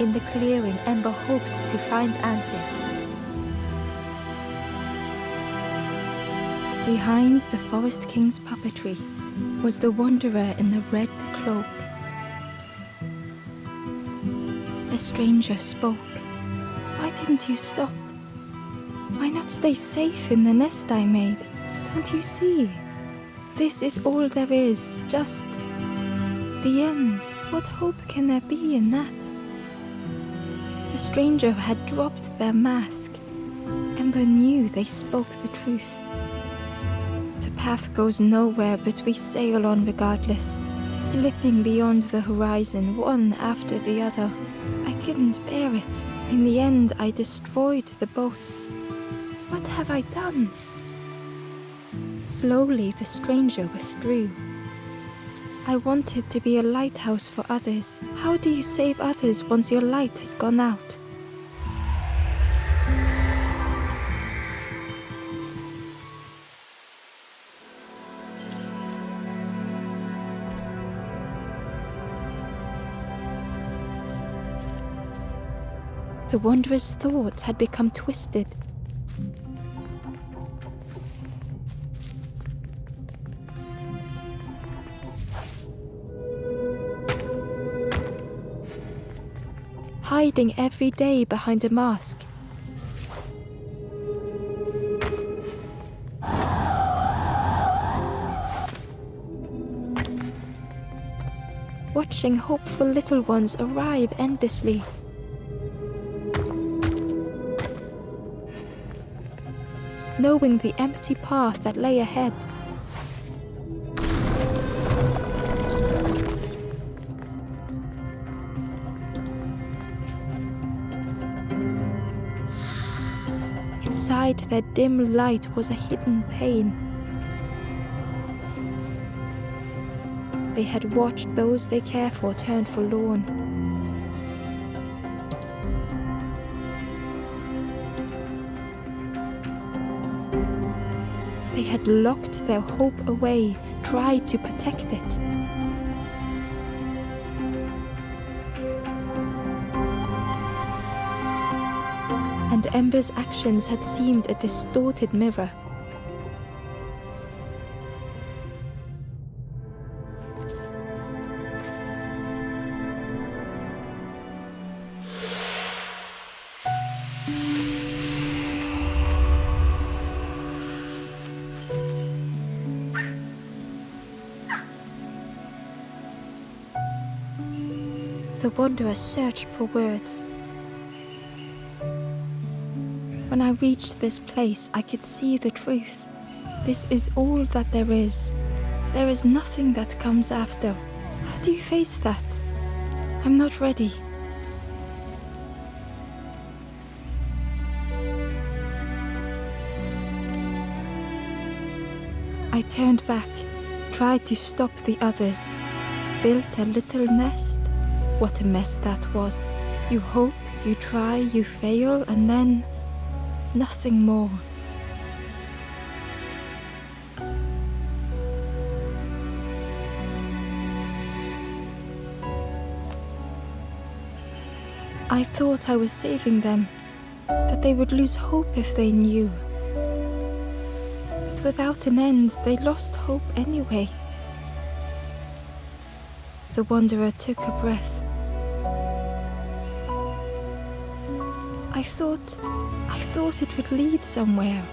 S1: In the clearing, Ember hoped to find answers. Behind the Forest King's puppetry was the Wanderer in the red cloak. The stranger spoke. Why didn't you stop? Why not stay safe in the nest I made? Don't you see? This is all there is, just the end. What hope can there be in that? The stranger had dropped their mask. Ember knew they spoke the truth. The path goes nowhere, but we sail on regardless, slipping beyond the horizon, one after the other. I couldn't bear it. In the end, I destroyed the boats. What have I done? Slowly, the stranger withdrew. I wanted to be a lighthouse for others. How do you save others once your light has gone out? The Wanderer's thoughts had become twisted. Hiding every day behind a mask. Watching hopeful little ones arrive endlessly. Knowing the empty path that lay ahead. Inside their dim light was a hidden pain. They had watched those they care for turn forlorn. They had locked their hope away, tried to protect it. And Ember's actions had seemed a distorted mirror. The Wanderer searched for words. When I reached this place, I could see the truth. This is all that there is. There is nothing that comes after. How do you face that? I'm not ready. I turned back, tried to stop the others, built a little nest. What a mess that was. You hope, you try, you fail, and then nothing more. I thought I was saving them, that they would lose hope if they knew. But without an end, they lost hope anyway. The wanderer took a breath. I thought it would lead somewhere,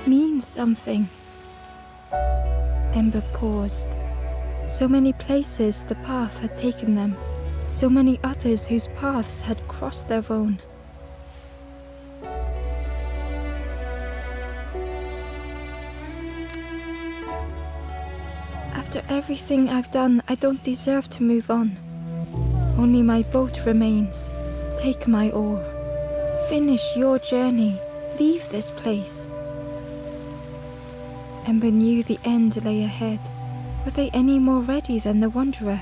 S1: mean something. Ember paused. So many places the path had taken them, so many others whose paths had crossed their own. After everything I've done, I don't deserve to move on. Only my boat remains. Take my oar. Finish your journey. Leave this place. Ember knew the end lay ahead. Were they any more ready than the wanderer?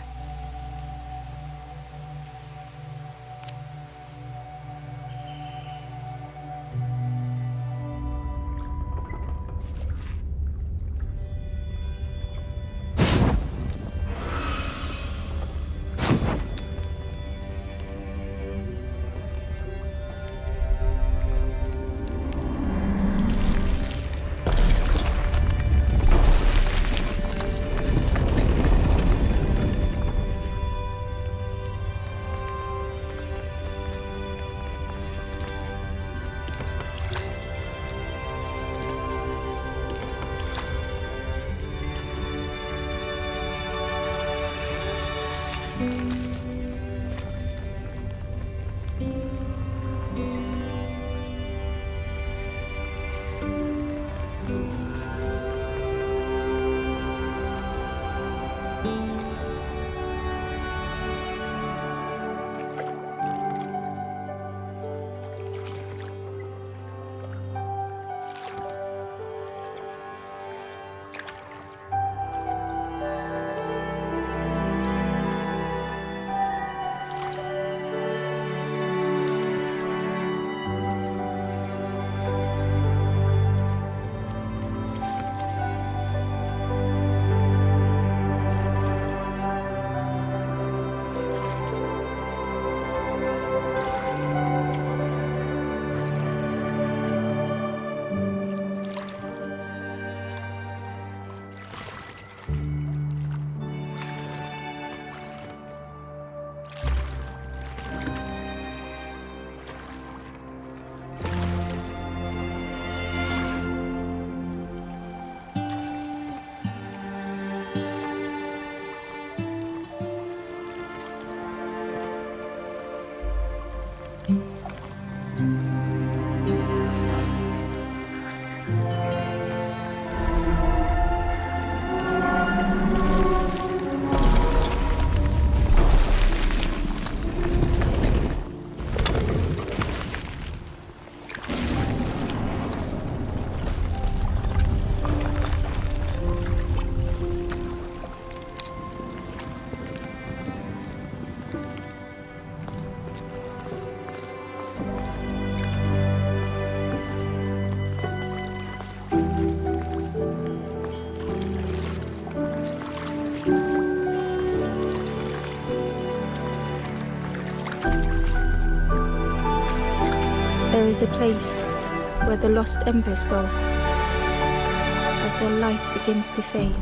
S1: There is a place where the lost embers go as their light begins to fade.